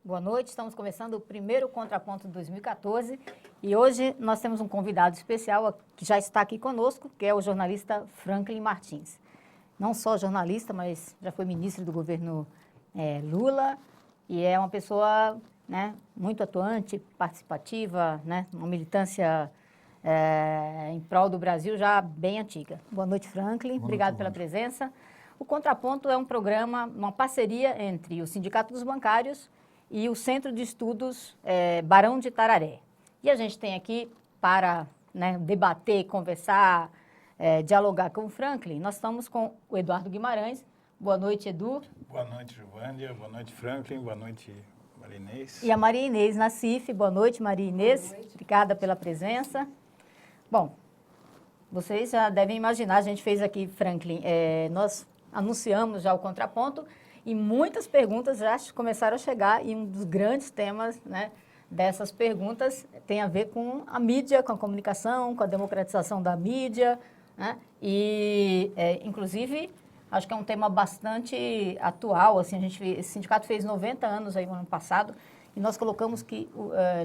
Boa noite, estamos começando o primeiro Contraponto de 2014 e hoje nós temos um convidado especial que já está aqui conosco, que é o jornalista Franklin Martins. Não só jornalista, mas já foi ministro do governo Lula e é uma pessoa, né, muito atuante, participativa, né, uma militância em prol do Brasil já bem antiga. Boa noite, Franklin. Obrigado pela presença. O Contraponto é um programa, uma parceria entre o Sindicato dos Bancários e o Centro de Estudos Barão de Itararé. E a gente tem aqui para, né, debater, conversar, dialogar com o Franklin. Nós estamos com o Eduardo Guimarães. Boa noite, Edu. Boa noite, Giovânia. Boa noite, Franklin. Boa noite, Maria Inês. E a Maria Inês Nassif. Boa noite, Maria Inês. Boa noite. Obrigada pela presença. Bom, vocês já devem imaginar, a gente fez aqui, Franklin, nós anunciamos já o Contraponto e muitas perguntas já começaram a chegar e um dos grandes temas, né, dessas perguntas tem a ver com a mídia, com a comunicação, com a democratização da mídia, né, e, inclusive, acho que é um tema bastante atual, assim, esse sindicato fez 90 anos aí no ano passado e nós colocamos que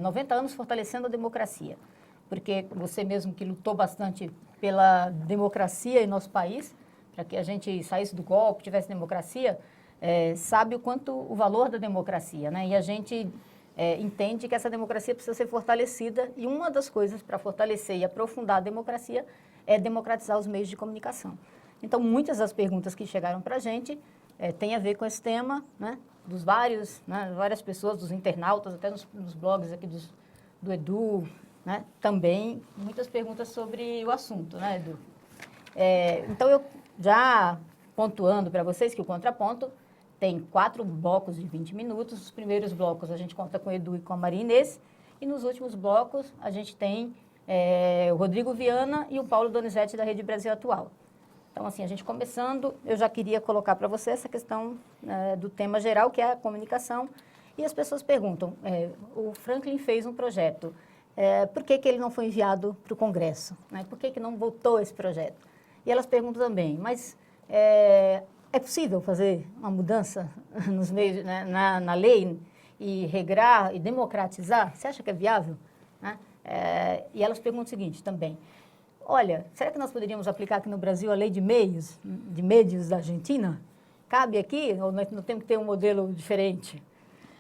90 anos fortalecendo a democracia, porque você mesmo que lutou bastante pela democracia em nosso país, para que a gente saísse do golpe, tivesse democracia, sabe o quanto o valor da democracia, né? E a gente entende que essa democracia precisa ser fortalecida e uma das coisas para fortalecer e aprofundar a democracia é democratizar os meios de comunicação. Então, muitas das perguntas que chegaram para a gente têm a ver com esse tema, né? Dos várias pessoas, dos internautas, até nos blogs aqui do Edu, né? Também muitas perguntas sobre o assunto, né, Edu? Então, eu já pontuando para vocês que o Contraponto tem 4 blocos de 20 minutos. Os primeiros blocos a gente conta com o Edu e com a Maria Inês. E nos últimos blocos a gente tem o Rodrigo Viana e o Paulo Donizete da Rede Brasil Atual. Então, assim, a gente começando, eu já queria colocar para você essa questão do tema geral, que é a comunicação. E as pessoas perguntam, o Franklin fez um projeto, por que ele não foi enviado para o Congresso? Né? Por que não votou esse projeto? E elas perguntam também, mas é possível fazer uma mudança nos meios, né, na lei e regrar e democratizar? Você acha que é viável? Né? E elas perguntam o seguinte também, olha, será que nós poderíamos aplicar aqui no Brasil a lei de meios da Argentina? Cabe aqui ou nós não temos que ter um modelo diferente?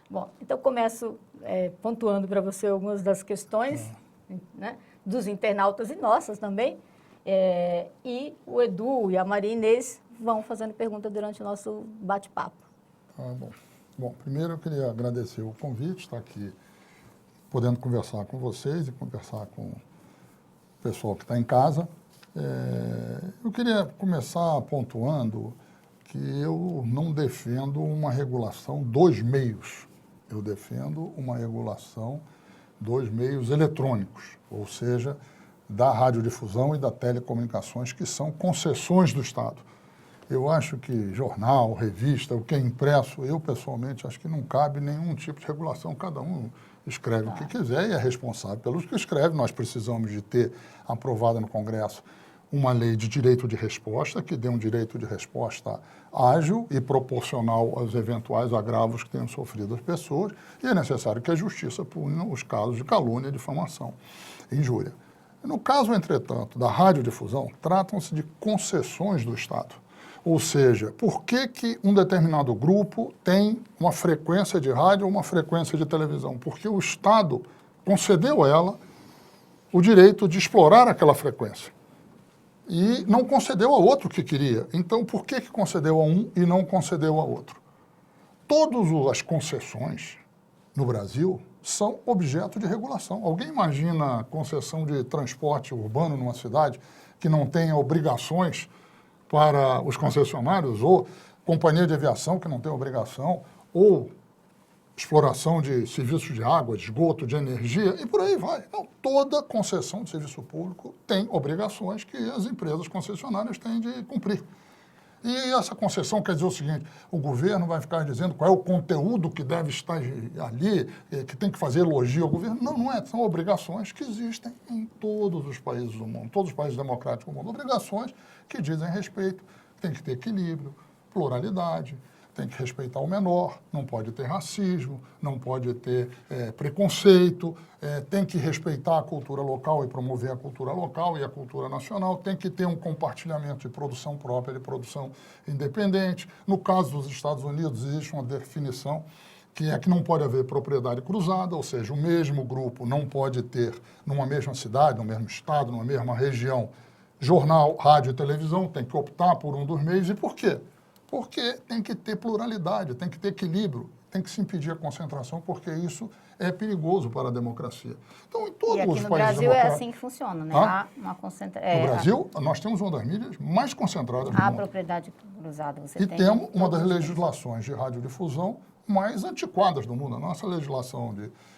Bom, então começo pontuando para você algumas das questões, né, dos internautas e nossas também. E o Edu e a Maria Inês vão fazendo pergunta durante o nosso bate-papo. Bom, primeiro eu queria agradecer o convite, estar aqui podendo conversar com vocês e conversar com o pessoal que está em casa. Eu queria começar pontuando que eu não defendo uma regulação dos meios, eu defendo uma regulação dos meios eletrônicos, ou seja, da radiodifusão e da telecomunicações, que são concessões do Estado. Eu acho que jornal, revista, o que é impresso, eu pessoalmente acho que não cabe nenhum tipo de regulação, cada um escreve o que quiser e é responsável pelos que escreve. Nós precisamos de ter aprovada no Congresso uma lei de direito de resposta, que dê um direito de resposta ágil e proporcional aos eventuais agravos que tenham sofrido as pessoas, e é necessário que a Justiça punha os casos de calúnia, difamação e injúria. No caso, entretanto, da radiodifusão, tratam-se de concessões do Estado. Ou seja, por que um determinado grupo tem uma frequência de rádio ou uma frequência de televisão? Porque o Estado concedeu a ela o direito de explorar aquela frequência e não concedeu a outro que queria. Então, por que concedeu a um e não concedeu a outro? Todas as concessões no Brasil são objeto de regulação. Alguém imagina concessão de transporte urbano numa cidade que não tenha obrigações para os concessionários, ou companhia de aviação que não tem obrigação, ou exploração de serviços de água, de esgoto, de energia, e por aí vai. Não, toda concessão de serviço público tem obrigações que as empresas concessionárias têm de cumprir. E essa concessão quer dizer o seguinte, o governo vai ficar dizendo qual é o conteúdo que deve estar ali, que tem que fazer elogio ao governo. Não, não é. São obrigações que existem em todos os países do mundo, todos os países democráticos do mundo. Obrigações que dizem respeito, tem que ter equilíbrio, pluralidade, tem que respeitar o menor, não pode ter racismo, não pode ter preconceito, tem que respeitar a cultura local e promover a cultura local e a cultura nacional, tem que ter um compartilhamento de produção própria, de produção independente. No caso dos Estados Unidos, existe uma definição que é que não pode haver propriedade cruzada, ou seja, o mesmo grupo não pode ter, numa mesma cidade, no mesmo estado, numa mesma região, jornal, rádio e televisão, tem que optar por um dos meios. E por quê? Porque tem que ter pluralidade, tem que ter equilíbrio, tem que se impedir a concentração, porque isso é perigoso para a democracia. Então, em todos os países no Brasil é assim que funciona, né? Há uma No Brasil, nós temos uma das mídias mais concentradas do mundo. A propriedade cruzada, você tem. E temos uma das legislações de radiodifusão mais antiquadas do mundo. A nossa legislação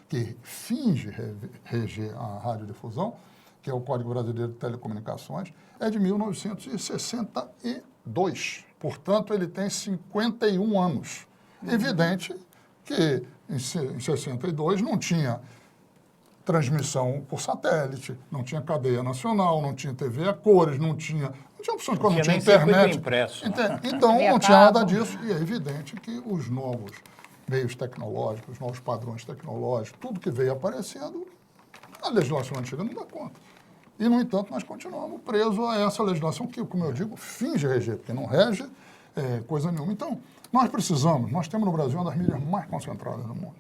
que finge reger a radiodifusão, que é o Código Brasileiro de Telecomunicações, é de 1962. Portanto, ele tem 51 anos. Evidente que em 62 não tinha transmissão por satélite, não tinha cadeia nacional, não tinha TV a cores, não tinha opções, não tinha internet. Impresso, então, não tinha nada disso. E é evidente que os novos meios tecnológicos, os novos padrões tecnológicos, tudo que veio aparecendo, a legislação antiga não dá conta. E, no entanto, nós continuamos presos a essa legislação que, como eu digo, finge reger, porque não rege coisa nenhuma. Então, nós temos no Brasil uma das mídias mais concentradas do mundo.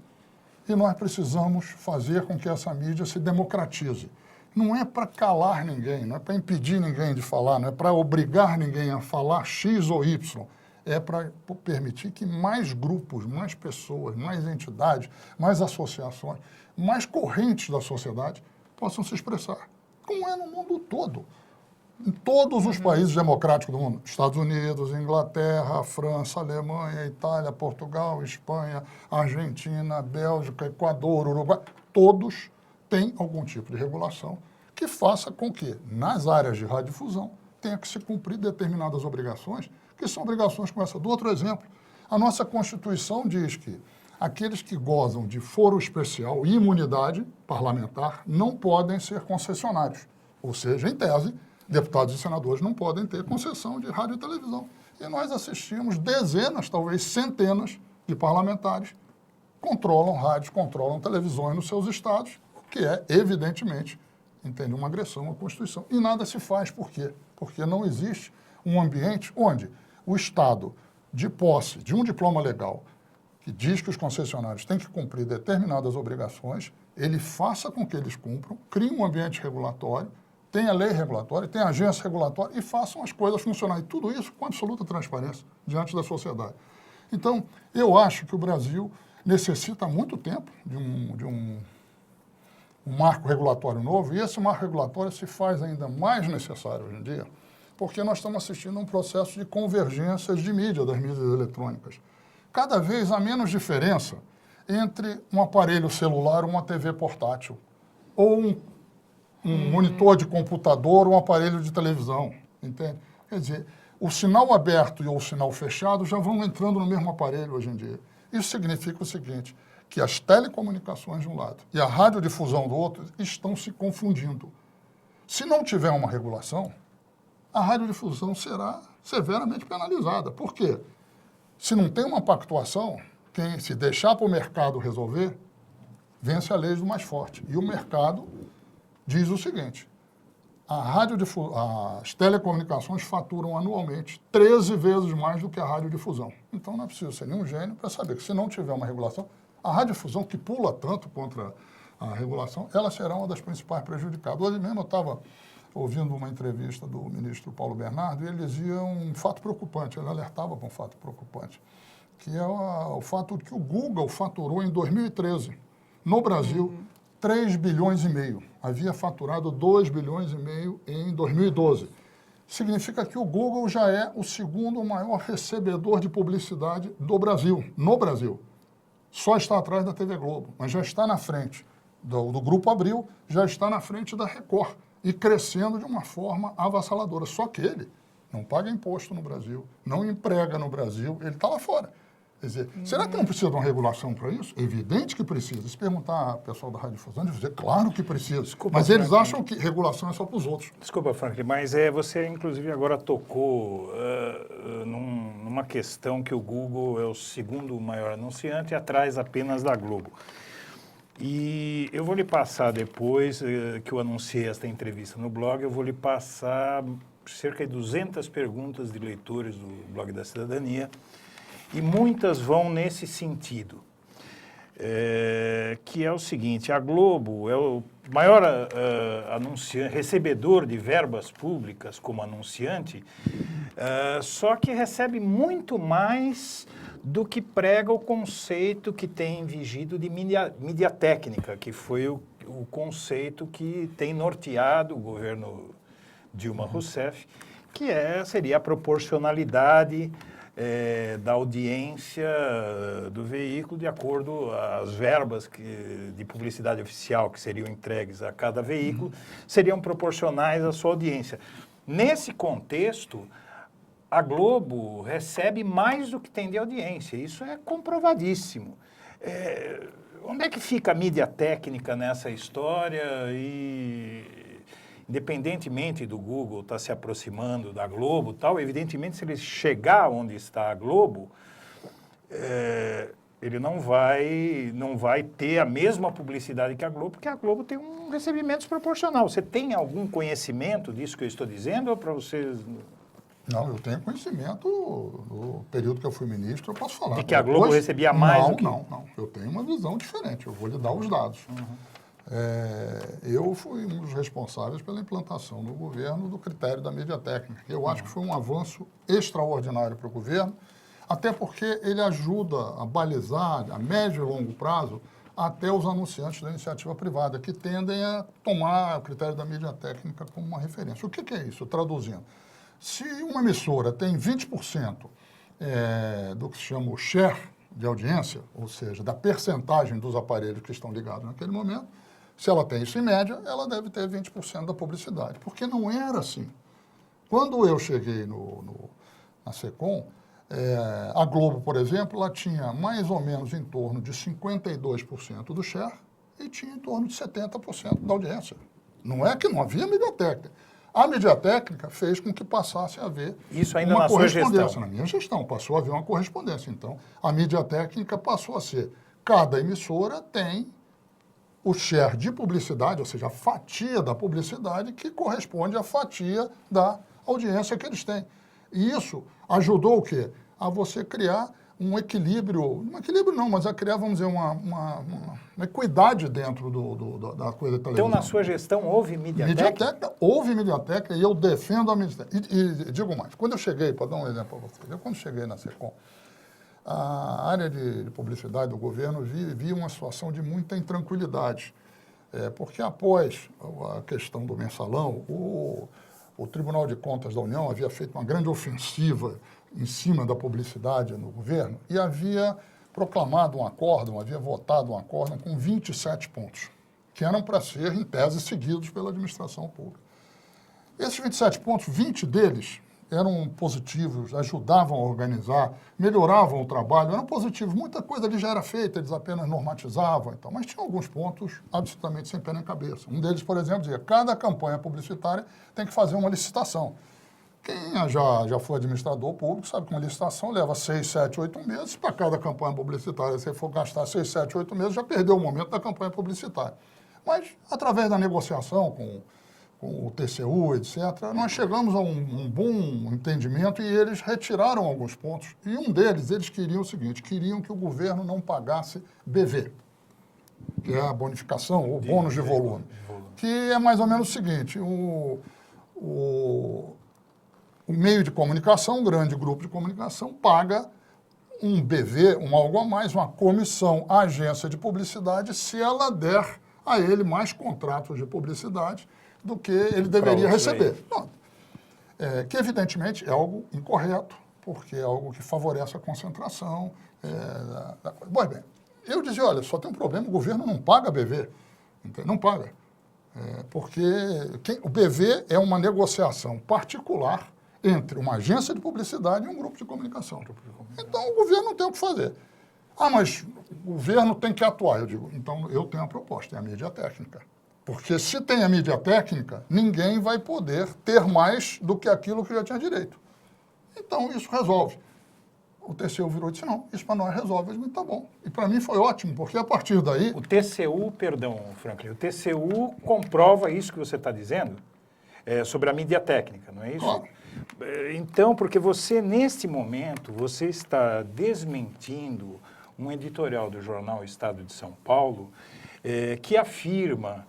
E nós precisamos fazer com que essa mídia se democratize. Não é para calar ninguém, não é para impedir ninguém de falar, não é para obrigar ninguém a falar X ou Y. É para permitir que mais grupos, mais pessoas, mais entidades, mais associações, mais correntes da sociedade possam se expressar. Como é no mundo todo. Em todos os países democráticos do mundo, Estados Unidos, Inglaterra, França, Alemanha, Itália, Portugal, Espanha, Argentina, Bélgica, Equador, Uruguai, todos têm algum tipo de regulação que faça com que, nas áreas de radiodifusão, tenha que se cumprir determinadas obrigações, que são obrigações como essa. Do outro exemplo, a nossa Constituição diz que aqueles que gozam de foro especial e imunidade parlamentar não podem ser concessionários. Ou seja, em tese, deputados e senadores não podem ter concessão de rádio e televisão. E nós assistimos dezenas, talvez centenas, de parlamentares controlam rádios, controlam televisões nos seus estados, que é, evidentemente, entende, uma agressão à Constituição. E nada se faz. Por quê? Porque não existe um ambiente onde o Estado, de posse de um diploma legal, que diz que os concessionários têm que cumprir determinadas obrigações, ele faça com que eles cumpram, crie um ambiente regulatório, tenha lei regulatória, tenha agência regulatória e façam as coisas funcionarem. E tudo isso com absoluta transparência diante da sociedade. Então, eu acho que o Brasil necessita há muito tempo de um marco regulatório novo, e esse marco regulatório se faz ainda mais necessário hoje em dia, porque nós estamos assistindo a um processo de convergências de mídia, das mídias eletrônicas. Cada vez há menos diferença entre um aparelho celular, uma TV portátil, ou um monitor de computador, um aparelho de televisão, entende? Quer dizer, o sinal aberto e o sinal fechado já vão entrando no mesmo aparelho hoje em dia. Isso significa o seguinte, que as telecomunicações de um lado e a radiodifusão do outro estão se confundindo. Se não tiver uma regulação, a radiodifusão será severamente penalizada. Por quê? Se não tem uma pactuação, quem se deixar para o mercado resolver, vence a lei do mais forte. E o mercado diz o seguinte, as telecomunicações faturam anualmente 13 vezes mais do que a radiodifusão. Então não é preciso ser nenhum gênio para saber que se não tiver uma regulação, a radiodifusão, que pula tanto contra a regulação, ela será uma das principais prejudicadas. Hoje mesmo eu estava ouvindo uma entrevista do ministro Paulo Bernardo e ele dizia um fato preocupante, ele alertava para um fato preocupante, que é o fato de que o Google faturou em 2013, no Brasil, 3 bilhões e meio. Havia faturado 2 bilhões e meio em 2012. Significa que o Google já é o segundo maior recebedor de publicidade do Brasil, no Brasil. Só está atrás da TV Globo, mas já está na frente do Grupo Abril, já está na frente da Record e crescendo de uma forma avassaladora. Só que ele não paga imposto no Brasil, não emprega no Brasil, ele está lá fora. Quer dizer, será que não precisa de uma regulação para isso? É evidente que precisa. Se perguntar ao pessoal da radiodifusão, eles vão dizer, claro que precisa. Desculpa, mas eles Franklin. acham que regulação é só para os outros. Desculpa, Franklin, mas você, inclusive, agora tocou numa questão que o Google é o segundo maior anunciante, atrás apenas da Globo. E eu vou lhe passar depois, que eu anunciei esta entrevista no blog, eu vou lhe passar cerca de 200 perguntas de leitores do Blog da Cidadania, e muitas vão nesse sentido, que é o seguinte: a Globo é o maior anunciante, recebedor de verbas públicas como anunciante, só que recebe muito mais do que prega o conceito que tem vigido de mídia técnica, que foi o conceito que tem norteado o governo Dilma Rousseff, que seria a proporcionalidade da audiência do veículo de acordo às verbas de publicidade oficial que seriam entregues a cada veículo, seriam proporcionais à sua audiência. Nesse contexto, a Globo recebe mais do que tem de audiência, isso é comprovadíssimo. Onde é que fica a mídia técnica nessa história? E, independentemente do Google estar se aproximando da Globo, tal, evidentemente, se ele chegar onde está a Globo, ele não vai ter a mesma publicidade que a Globo, porque a Globo tem um recebimento desproporcional. Você tem algum conhecimento disso que eu estou dizendo, ou para vocês... Não, eu tenho conhecimento, no período que eu fui ministro, eu posso falar. De que a Globo recebia mais do que... Não. Eu tenho uma visão diferente, eu vou lhe dar os dados. Eu fui um dos responsáveis pela implantação no governo do critério da mídia técnica. Eu acho que foi um avanço extraordinário para o governo, até porque ele ajuda a balizar, a médio e longo prazo, até os anunciantes da iniciativa privada, que tendem a tomar o critério da mídia técnica como uma referência. O que é isso? Traduzindo. Se uma emissora tem 20% do que se chama o share de audiência, ou seja, da percentagem dos aparelhos que estão ligados naquele momento, se ela tem isso em média, ela deve ter 20% da publicidade, porque não era assim. Quando eu cheguei na SECOM, a Globo, por exemplo, ela tinha mais ou menos em torno de 52% do share e tinha em torno de 70% da audiência. Não é que não havia mídia técnica. A mídia técnica fez com que passasse a haver isso ainda uma na correspondência. sua gestão. Na minha gestão, passou a haver uma correspondência. Então, a mídia técnica passou a ser, cada emissora tem o share de publicidade, ou seja, a fatia da publicidade que corresponde à fatia da audiência que eles têm. E isso ajudou o quê? A você criar um equilíbrio não, mas a criar, vamos dizer, uma equidade dentro da coisa da televisão. Então, na sua gestão, houve mídia técnica? Houve mídia técnica e eu defendo a mídia técnica. E digo mais, quando eu cheguei, para dar um exemplo para vocês, quando cheguei na SECOM, a área de publicidade do governo vivia uma situação de muita intranquilidade, porque após a questão do mensalão, o Tribunal de Contas da União havia feito uma grande ofensiva em cima da publicidade no governo e havia proclamado um acórdão, havia votado um acórdão com 27 pontos, que eram para ser, em tese, seguidos pela administração pública. Esses 27 pontos, 20 deles eram positivos, ajudavam a organizar, melhoravam o trabalho, eram positivos. Muita coisa ali já era feita, eles apenas normatizavam e tal, mas tinha alguns pontos absolutamente sem pé nem cabeça. Um deles, por exemplo, dizia que cada campanha publicitária tem que fazer uma licitação. Quem já foi administrador público sabe que uma licitação leva 6, 7, 8 meses. Para cada campanha publicitária, se você for gastar 6, 7, 8 meses, já perdeu o momento da campanha publicitária. Mas, através da negociação com o TCU, etc., nós chegamos a um bom entendimento e eles retiraram alguns pontos. E um deles, eles queriam o seguinte, queriam que o governo não pagasse BV, que é a bonificação, ou bônus de volume, que é mais ou menos o seguinte, o meio de comunicação, um grande grupo de comunicação, paga um BV, algo a mais, uma comissão à agência de publicidade, se ela der a ele mais contratos de publicidade do que ele deveria receber. Que, evidentemente, é algo incorreto, porque é algo que favorece a concentração. Pois bem, eu dizia, olha, só tem um problema, o governo não paga BV, não paga. Porque o BV é uma negociação particular entre uma agência de publicidade e um grupo de comunicação. Então, o governo não tem o que fazer. Ah, mas o governo tem que atuar. Eu digo, então eu tenho a proposta, é a mídia técnica. Porque se tem a mídia técnica, ninguém vai poder ter mais do que aquilo que já tinha direito. Então, isso resolve. O TCU virou e disse, não, isso para nós resolve. Eu digo, tá bom. E para mim foi ótimo, porque a partir daí... O TCU, perdão, Franklin, o TCU comprova isso que você está dizendo sobre a mídia técnica, não é isso? Claro. Então, porque você, neste momento, você está desmentindo um editorial do jornal Estado de São Paulo que afirma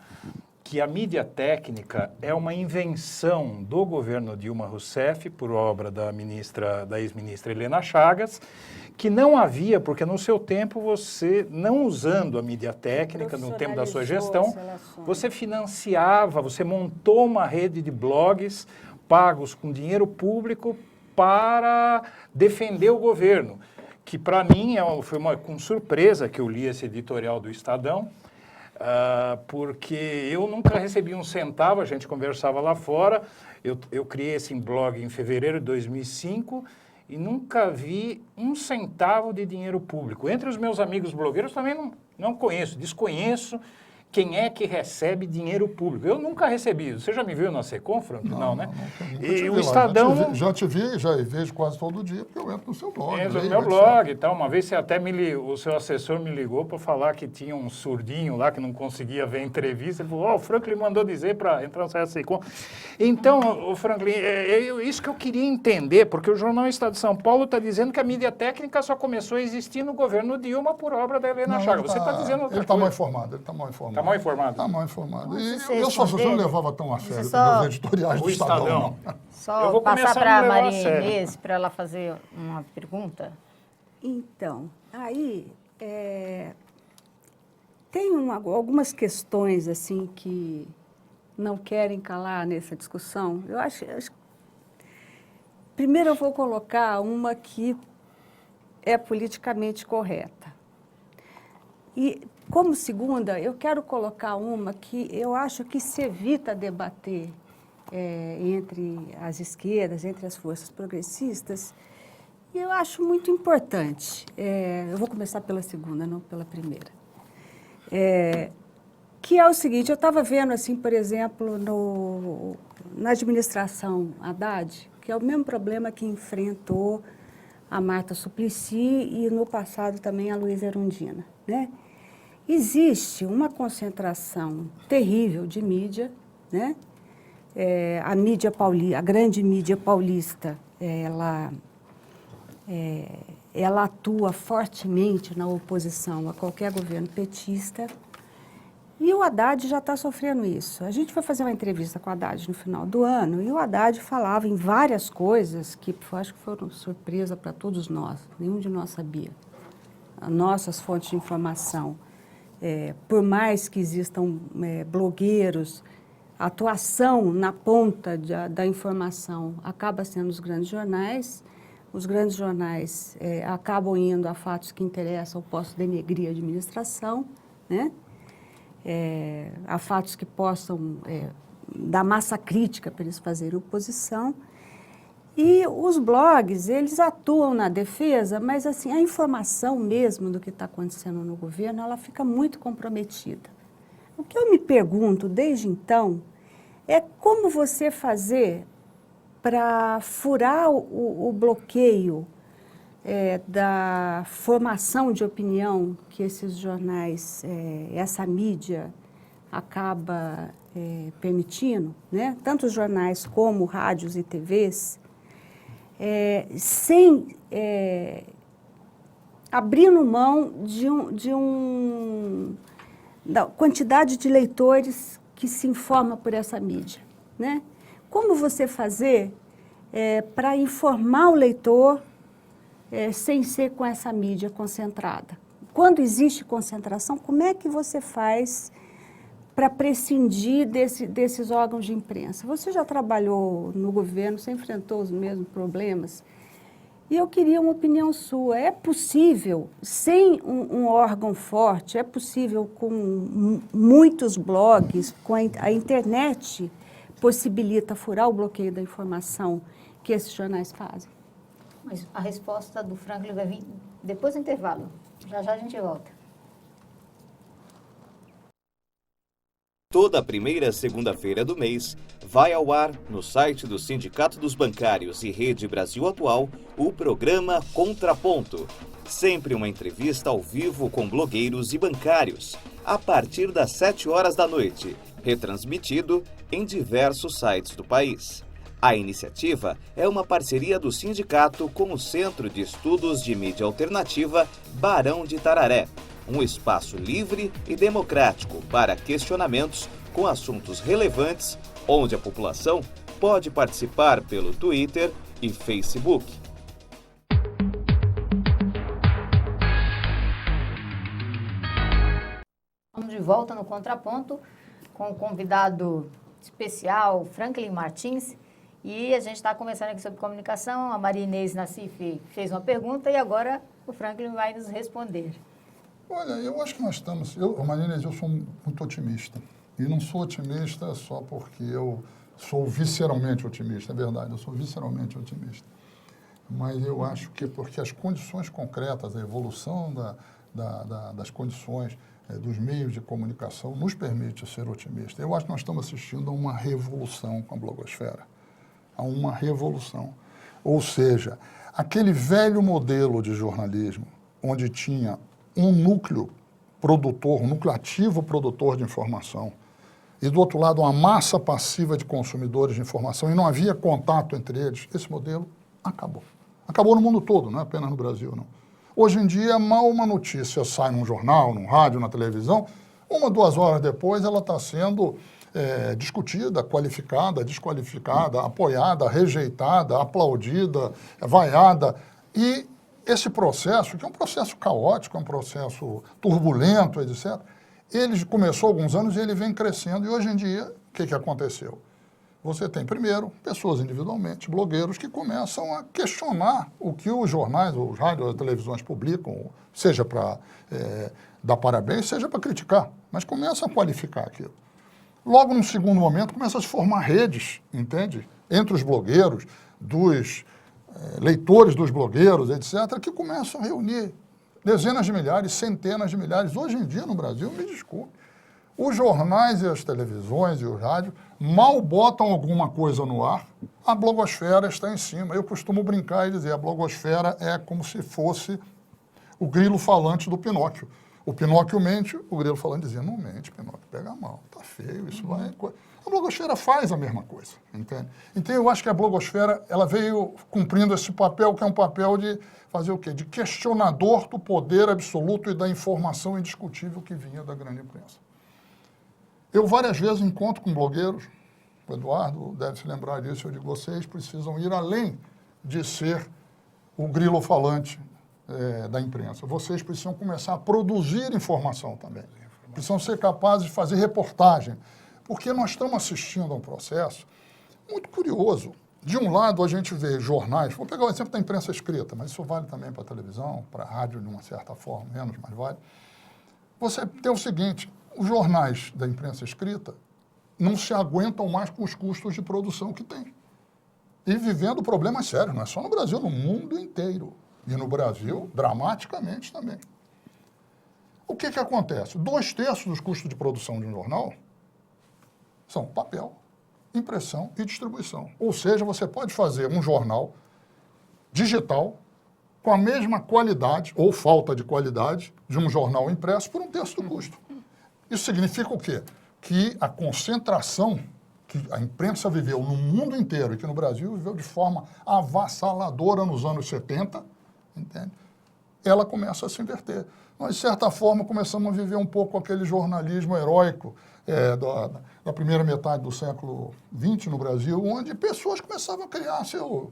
que a mídia técnica é uma invenção do governo Dilma Rousseff, por obra da ex-ministra Helena Chagas, que não havia, porque no seu tempo você, não usando a mídia técnica, no tempo da sua gestão, você financiava, você montou uma rede de blogs pagos com dinheiro público para defender o governo, que para mim foi com surpresa que eu li esse editorial do Estadão, porque eu nunca recebi um centavo, a gente conversava lá fora, eu criei esse blog em fevereiro de 2005 e nunca vi um centavo de dinheiro público. Entre os meus amigos blogueiros também não conheço, desconheço quem é que recebe dinheiro público. Eu nunca recebi. Você já me viu na Secom, Frank? Não, né? E o Estadão... Já te vi, já vejo quase todo dia, porque eu entro no seu blog. No meu blog e tal. Uma vez você até o seu assessor me ligou para falar que tinha um surdinho lá que não conseguia ver a entrevista. Ele falou, o Franklin mandou dizer para entrar no site da Secom. Então, o Franklin, isso que eu queria entender, porque o jornal Estado de São Paulo está dizendo que a mídia técnica só começou a existir no governo Dilma por obra da Helena Chagas. Você está dizendo outra coisa. Ele está mal informado, Está mal informado. Está mal informado. E eu só não levava tão a sério os editoriais do Estadão. Só passar para a Maria Inês, para ela fazer uma pergunta. Então, aí tem algumas questões assim que não querem calar nessa discussão. Eu acho primeiro eu vou colocar uma que é politicamente correta. E, como segunda, eu quero colocar uma que eu acho que se evita debater entre as esquerdas, entre as forças progressistas, e eu acho muito importante. Eu vou começar pela segunda, não pela primeira. Que é o seguinte, eu estava vendo, assim, por exemplo, na administração Haddad, que é o mesmo problema que enfrentou a Marta Suplicy e, no passado, também a Luísa Erundina, né? Existe uma concentração terrível de mídia, né? A grande mídia paulista, ela atua fortemente na oposição a qualquer governo petista, e o Haddad já está sofrendo isso. A gente foi fazer uma entrevista com o Haddad no final do ano, e o Haddad falava em várias coisas que acho que foram surpresa para todos nós, nenhum de nós sabia. As nossas fontes de informação, por mais que existam blogueiros, a atuação na ponta da informação acaba sendo os grandes jornais. Os grandes jornais acabam indo a fatos que interessam ou possam denegrir a administração, né? A fatos que possam dar massa crítica para eles fazerem oposição. E os blogs, eles atuam na defesa, mas assim, a informação mesmo do que está acontecendo no governo, ela fica muito comprometida. O que eu me pergunto desde então é como você fazer para furar o bloqueio da formação de opinião que esses jornais, essa mídia acaba permitindo, né? Tanto os jornais como rádios e TVs, sem abrindo mão da quantidade de leitores que se informa por essa mídia, né? Como você fazer para informar o leitor sem ser com essa mídia concentrada? Quando existe concentração, como é que você faz para prescindir desses órgãos de imprensa? Você já trabalhou no governo, você enfrentou os mesmos problemas, e eu queria uma opinião sua. É possível, sem um órgão forte, é possível com muitos blogs, com a internet possibilita furar o bloqueio da informação que esses jornais fazem. Mas a resposta do Franklin vai vir depois do intervalo. Já já a gente volta. Toda primeira segunda-feira do mês, vai ao ar, no site do Sindicato dos Bancários e Rede Brasil Atual, o programa Contraponto. Sempre uma entrevista ao vivo com blogueiros e bancários, a partir das 7 horas da noite, retransmitido em diversos sites do país. A iniciativa é uma parceria do sindicato com o Centro de Estudos de Mídia Alternativa Barão de Itararé, um espaço livre e democrático para questionamentos com assuntos relevantes, onde a população pode participar pelo Twitter e Facebook. Estamos de volta no Contraponto com o convidado especial, Franklin Martins. E a gente está conversando aqui sobre comunicação. A Maria Inês Nassif fez uma pergunta e agora o Franklin vai nos responder. Olha, eu acho que nós estamos... Maria Inês, eu sou muito otimista. E não sou otimista só porque eu sou visceralmente otimista, é verdade, eu sou visceralmente otimista. Mas eu acho que porque as condições concretas, a evolução das condições dos meios de comunicação nos permite ser otimista. Eu acho que nós estamos assistindo a uma revolução com a blogosfera. A uma revolução. Ou seja, aquele velho modelo de jornalismo, onde tinha um núcleo produtor, um núcleo ativo produtor de informação, e do outro lado uma massa passiva de consumidores de informação, e não havia contato entre eles, esse modelo acabou. Acabou no mundo todo, não é apenas no Brasil, não. Hoje em dia, mal uma notícia sai num jornal, num rádio, na televisão, 1, 2 horas depois ela está sendo discutida, qualificada, desqualificada, apoiada, rejeitada, aplaudida, vaiada. E esse processo, que é um processo caótico, é um processo turbulento, etc., ele começou há alguns anos e ele vem crescendo. E hoje em dia, o que aconteceu? Você tem, primeiro, pessoas individualmente, blogueiros, que começam a questionar o que os jornais, os rádios, as televisões publicam, seja para dar parabéns, seja para criticar, mas começam a qualificar aquilo. Logo, num segundo momento, começam a se formar redes, entende? Entre os blogueiros, dos leitores dos blogueiros, etc., que começam a reunir dezenas de milhares, centenas de milhares. Hoje em dia, no Brasil, me desculpe, os jornais e as televisões e os rádios mal botam alguma coisa no ar, a blogosfera está em cima. Eu costumo brincar e dizer, a blogosfera é como se fosse o grilo falante do Pinóquio. O Pinóquio mente, o grilo falante dizia, não mente, Pinóquio, pega mal, tá feio, isso vai... A blogosfera faz a mesma coisa, entende? Então, eu acho que a blogosfera, ela veio cumprindo esse papel, que é um papel de fazer o quê? De questionador do poder absoluto e da informação indiscutível que vinha da grande imprensa. Eu várias vezes encontro com blogueiros, o Eduardo deve se lembrar disso, eu digo, vocês precisam ir além de ser o grilo falante da imprensa. Vocês precisam começar a produzir informação também. Precisam ser capazes de fazer reportagem. Porque nós estamos assistindo a um processo muito curioso. De um lado, a gente vê jornais, vou pegar o exemplo da imprensa escrita, mas isso vale também para a televisão, para a rádio, de uma certa forma, menos, mas vale. Você tem o seguinte, os jornais da imprensa escrita não se aguentam mais com os custos de produção que tem. E vivendo problemas sérios, não é só no Brasil, no mundo inteiro. E no Brasil, dramaticamente também. O que acontece? 2/3 dos custos de produção de um jornal são papel, impressão e distribuição. Ou seja, você pode fazer um jornal digital com a mesma qualidade, ou falta de qualidade, de um jornal impresso por 1/3 do custo. Isso significa o quê? Que a concentração que a imprensa viveu no mundo inteiro e que no Brasil viveu de forma avassaladora nos anos 70, entende? Ela começa a se inverter. Nós, de certa forma, começamos a viver um pouco aquele jornalismo heróico da primeira metade do século XX no Brasil, onde pessoas começavam a criar seus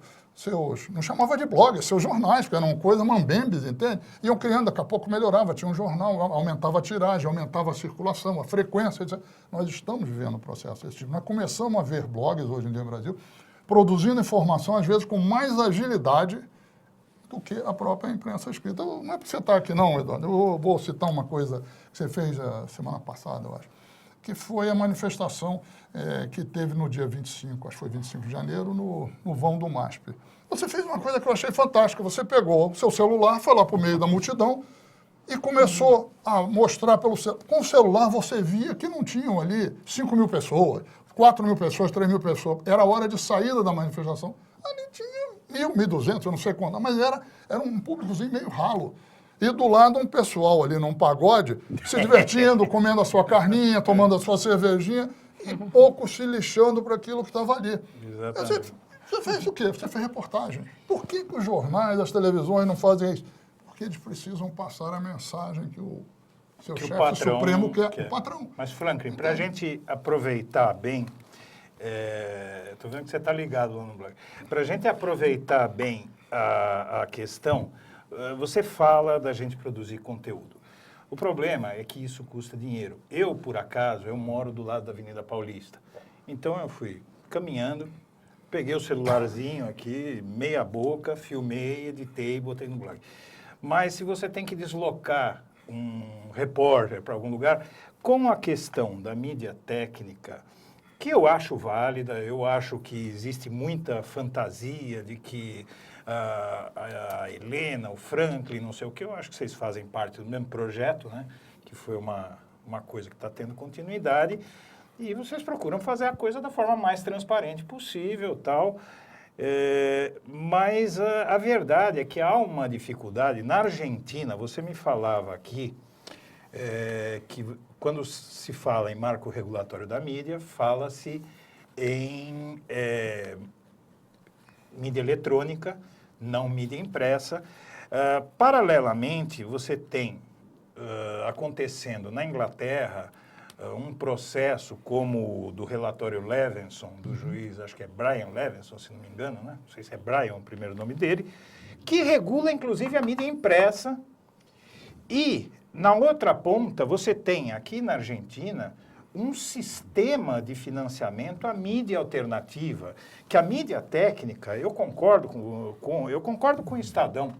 não chamava de blogs, seus jornais, que eram coisas mambembes, entende? Iam criando, daqui a pouco melhorava, tinha um jornal, aumentava a tiragem, aumentava a circulação, a frequência, etc. Nós estamos vivendo um processo desse tipo. Nós começamos a ver blogs hoje em dia no Brasil, produzindo informação, às vezes, com mais agilidade do que a própria imprensa escrita. Não é para você estar aqui não, Eduardo, eu vou citar uma coisa que você fez a semana passada, eu acho. que foi a manifestação que teve no dia 25, acho que foi 25 de janeiro, no vão do MASP. Você fez uma coisa que eu achei fantástica. Você pegou o seu celular, foi lá para o meio da multidão e começou a mostrar pelo celular. Com o celular você via que não tinham ali 5 mil pessoas, 4 mil pessoas, 3 mil pessoas. Era a hora de saída da manifestação. Ali tinha 1.200, eu não sei quanto, mas era um públicozinho meio ralo. E do lado um pessoal ali num pagode, se divertindo, comendo a sua carninha, tomando a sua cervejinha, e pouco se lixando para aquilo que estava ali. Exatamente. Você fez o quê? Você fez reportagem. Por que os jornais, as televisões não fazem isso? Porque eles precisam passar a mensagem que o seu chefe supremo quer, o patrão. Mas, Franklin, para a gente aproveitar bem, estou vendo que você está ligado lá no blog, para a gente aproveitar bem a questão, você fala da gente produzir conteúdo. O problema é que isso custa dinheiro. Eu, por acaso, eu moro do lado da Avenida Paulista. Então, eu fui caminhando, peguei o celularzinho aqui, meia boca, filmei, editei e botei no blog. Mas se você tem que deslocar um repórter para algum lugar, com a questão da mídia técnica, que eu acho válida, eu acho que existe muita fantasia de que a Helena, o Franklin, não sei o que, eu acho que vocês fazem parte do mesmo projeto, né? Que foi uma coisa que está tendo continuidade, e vocês procuram fazer a coisa da forma mais transparente possível, tal. Mas a verdade é que há uma dificuldade. Na Argentina, você me falava aqui que quando se fala em marco regulatório da mídia, fala-se em mídia eletrônica, não mídia impressa. Paralelamente, você tem acontecendo na Inglaterra um processo como o do relatório Levinson, do juiz, acho que é Brian Levinson, se não me engano, né? Não sei se é Brian o primeiro nome dele, que regula, inclusive, a mídia impressa. E, na outra ponta, você tem, aqui na Argentina, um sistema de financiamento à mídia alternativa, que a mídia técnica, eu concordo com o Estadão,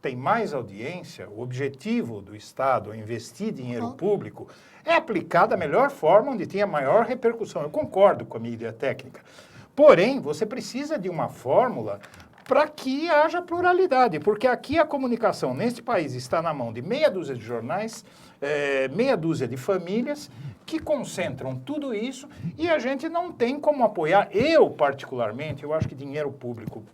tem mais audiência, o objetivo do Estado, investir dinheiro público, é aplicar da melhor forma, onde tem a maior repercussão. Eu concordo com a mídia técnica. Porém, você precisa de uma fórmula para que haja pluralidade, porque aqui a comunicação neste país está na mão de meia dúzia de jornais, meia dúzia de famílias que concentram tudo isso e a gente não tem como apoiar. Eu, particularmente, eu acho que dinheiro público...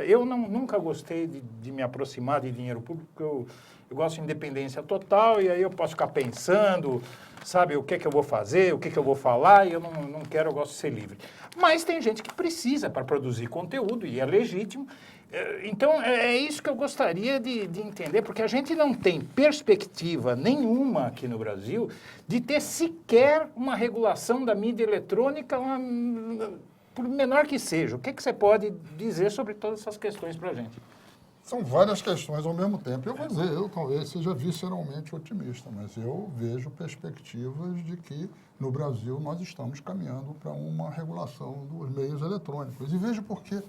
Eu nunca gostei de me aproximar de dinheiro público, porque eu gosto de independência total, e aí eu posso ficar pensando, sabe, o que é que eu vou fazer, o que é que eu vou falar, e eu não quero, eu gosto de ser livre. Mas tem gente que precisa para produzir conteúdo, e é legítimo. Então, é isso que eu gostaria de entender, porque a gente não tem perspectiva nenhuma aqui no Brasil de ter sequer uma regulação da mídia eletrônica, por menor que seja. O que você pode dizer sobre todas essas questões para a gente? São várias questões ao mesmo tempo. Eu vou dizer, eu talvez seja visceralmente otimista, mas eu vejo perspectivas de que no Brasil nós estamos caminhando para uma regulação dos meios eletrônicos. E vejo por quê.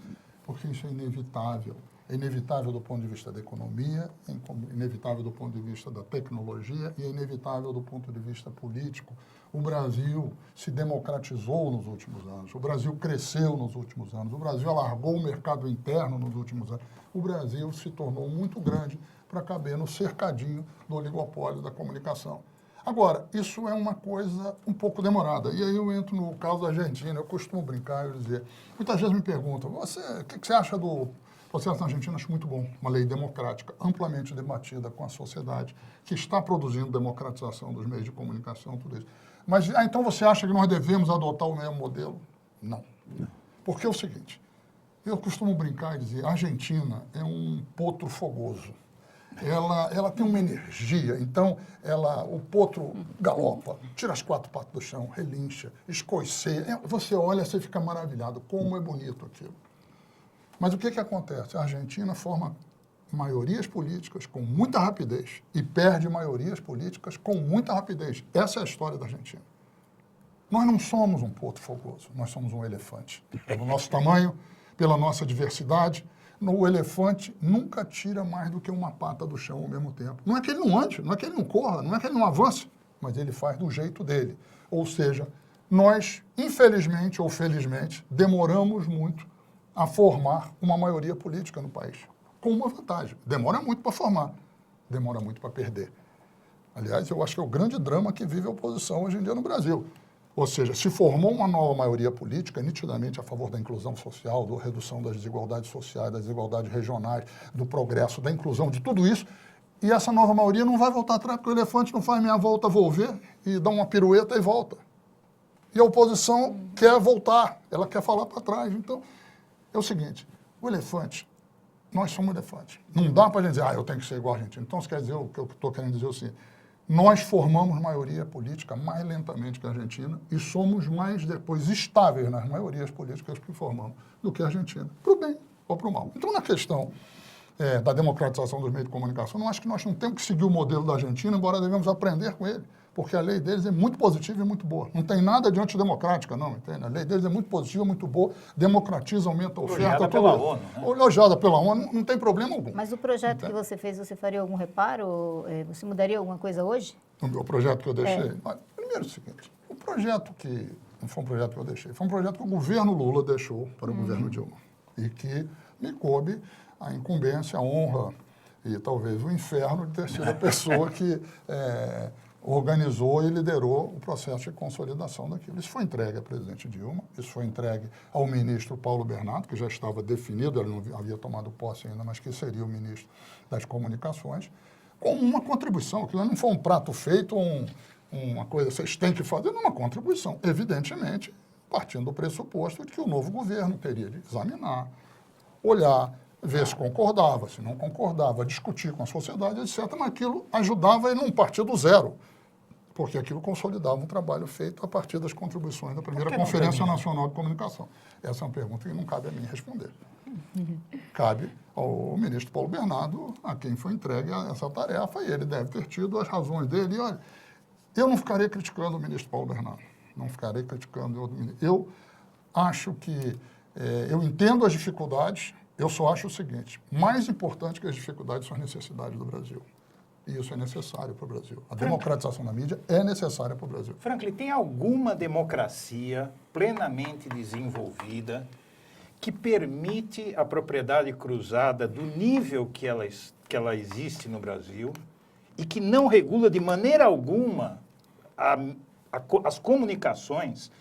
Porque isso é inevitável. É inevitável do ponto de vista da economia, é inevitável do ponto de vista da tecnologia e é inevitável do ponto de vista político. O Brasil se democratizou nos últimos anos, o Brasil cresceu nos últimos anos, o Brasil alargou o mercado interno nos últimos anos. O Brasil se tornou muito grande para caber no cercadinho do oligopólio da comunicação. Agora, isso é uma coisa um pouco demorada. E aí eu entro no caso da Argentina. Eu costumo brincar e dizer... Muitas vezes me perguntam, o que você acha do processo na Argentina? Acho muito bom. Uma lei democrática, amplamente debatida com a sociedade, que está produzindo democratização dos meios de comunicação, tudo isso. Mas, então você acha que nós devemos adotar o mesmo modelo? Não. Porque é o seguinte, eu costumo brincar e dizer, a Argentina é um potro fogoso. Ela tem uma energia, então o potro galopa, tira as 4 patas do chão, relincha, escoiceia. Você olha, você fica maravilhado, como é bonito aquilo. Mas o que acontece? A Argentina forma maiorias políticas com muita rapidez e perde maiorias políticas com muita rapidez. Essa é a história da Argentina. Nós não somos um potro fogoso, nós somos um elefante. Pelo nosso tamanho, pela nossa diversidade, o elefante nunca tira mais do que uma pata do chão ao mesmo tempo. Não é que ele não ande, não é que ele não corra, não é que ele não avance. mas ele faz do jeito dele. Ou seja, nós, infelizmente ou felizmente, demoramos muito a formar uma maioria política no país, com uma vantagem. Demora muito para formar, demora muito para perder. Aliás, eu acho que é o grande drama que vive a oposição hoje em dia no Brasil. Ou seja, se formou uma nova maioria política, nitidamente a favor da inclusão social, da redução das desigualdades sociais, das desigualdades regionais, do progresso, da inclusão, de tudo isso, e essa nova maioria não vai voltar atrás, porque o elefante não faz meia volta, vou ver, e dá uma pirueta e volta. E a oposição quer voltar, ela quer falar para trás. Então, é o seguinte, o elefante, nós somos elefantes. Não dá para a gente dizer, eu tenho que ser igual a Argentina. Então, isso quer dizer, o que eu estou querendo dizer é o seguinte, nós formamos maioria política mais lentamente que a Argentina e somos mais depois estáveis nas maiorias políticas que formamos do que a Argentina, para o bem ou para o mal. Então, na questão da democratização dos meios de comunicação, não acho que nós não temos que seguir o modelo da Argentina, embora devemos aprender com ele, porque a lei deles é muito positiva e muito boa. Não tem nada de antidemocrática, não, entende? A lei deles é muito positiva, muito boa, democratiza, aumenta a oferta. Elogiada pela ONU, né? Elogiada pela ONU, não tem problema algum. Mas o projeto que você fez, você faria algum reparo? Você mudaria alguma coisa hoje? O projeto que eu deixei? Primeiro é o seguinte, o projeto que... Não foi um projeto que eu deixei, foi um projeto que o governo Lula deixou para o governo Dilma. E que me coube a incumbência, a honra e talvez o inferno de ter sido a pessoa que organizou e liderou o processo de consolidação daquilo. Isso foi entregue à presidente Dilma, isso foi entregue ao ministro Paulo Bernardo, que já estava definido, ele não havia tomado posse ainda, mas que seria o ministro das Comunicações, como uma contribuição. Aquilo não foi um prato feito, uma coisa que vocês têm que fazer, não, uma contribuição. Evidentemente, partindo do pressuposto de que o novo governo teria de examinar, olhar, ver se concordava, se não concordava, discutir com a sociedade, etc. Mas aquilo ajudava ele não partir do zero, porque aquilo consolidava um trabalho feito a partir das contribuições da primeira Conferência Nacional de Comunicação. Essa é uma pergunta que não cabe a mim responder. Cabe ao ministro Paulo Bernardo, a quem foi entregue essa tarefa, e ele deve ter tido as razões dele. E, olha, eu não ficarei criticando o ministro Paulo Bernardo, não ficarei criticando o ministro. Eu acho que, eu entendo as dificuldades, eu só acho o seguinte, mais importante que as dificuldades são as necessidades do Brasil. E isso é necessário para o Brasil. A democratização da mídia é necessária para o Brasil. Franklin, tem alguma democracia plenamente desenvolvida que permite a propriedade cruzada do nível que ela existe no Brasil e que não regula de maneira alguma as comunicações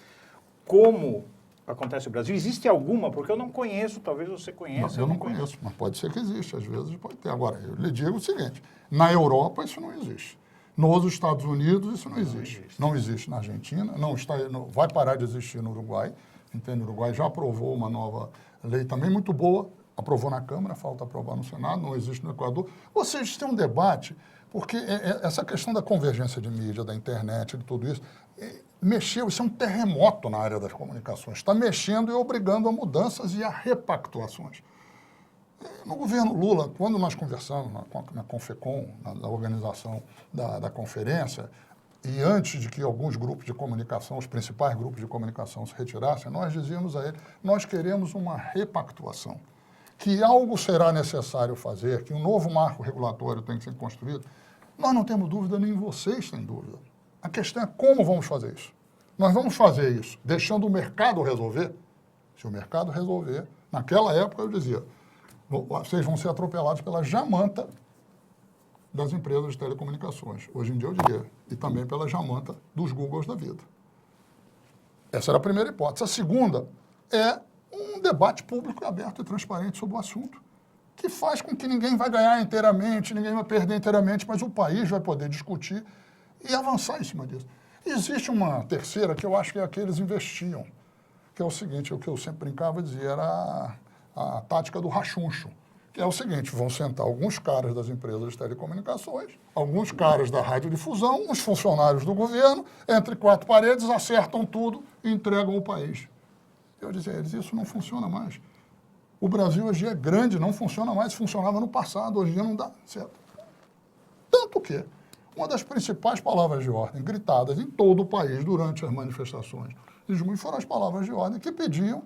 como acontece no Brasil? Existe alguma? Porque eu não conheço, talvez você conheça. Eu não conheço, mas pode ser que existe, às vezes pode ter. Agora, eu lhe digo o seguinte, na Europa isso não existe. Nos Estados Unidos isso não existe. Não existe na Argentina, vai parar de existir no Uruguai. Entende? O Uruguai já aprovou uma nova lei também muito boa, aprovou na Câmara, falta aprovar no Senado, não existe no Equador. Ou seja, isso tem um debate, porque essa questão da convergência de mídia, da internet, de tudo isso, mexeu, isso é um terremoto na área das comunicações, está mexendo e obrigando a mudanças e a repactuações. No governo Lula, quando nós conversamos na Confecom, na organização da conferência, e antes de que alguns grupos de comunicação, os principais grupos de comunicação se retirassem, nós dizíamos a ele, nós queremos uma repactuação, que algo será necessário fazer, que um novo marco regulatório tem que ser construído. Nós não temos dúvida, nem vocês têm dúvida. A questão é como vamos fazer isso. Nós vamos fazer isso deixando o mercado resolver. Se o mercado resolver, naquela época eu dizia, vocês vão ser atropelados pela jamanta das empresas de telecomunicações. Hoje em dia eu diria, e também pela jamanta dos Googles da vida. Essa era a primeira hipótese. A segunda é um debate público aberto e transparente sobre o assunto, que faz com que ninguém vai ganhar inteiramente, ninguém vai perder inteiramente, mas o país vai poder discutir e avançar em cima disso. Existe uma terceira que eu acho que é a que eles investiam, que é o seguinte, o que eu sempre brincava e dizia, era a tática do rachuncho, que é o seguinte, vão sentar alguns caras das empresas de telecomunicações, alguns caras da radiodifusão, uns funcionários do governo, entre quatro paredes, acertam tudo e entregam o país. Eu dizia a eles, isso não funciona mais. O Brasil hoje é grande, não funciona mais, funcionava no passado, hoje em dia não dá certo. Tanto que uma das principais palavras de ordem gritadas em todo o país durante as manifestações de junho foram as palavras de ordem que pediam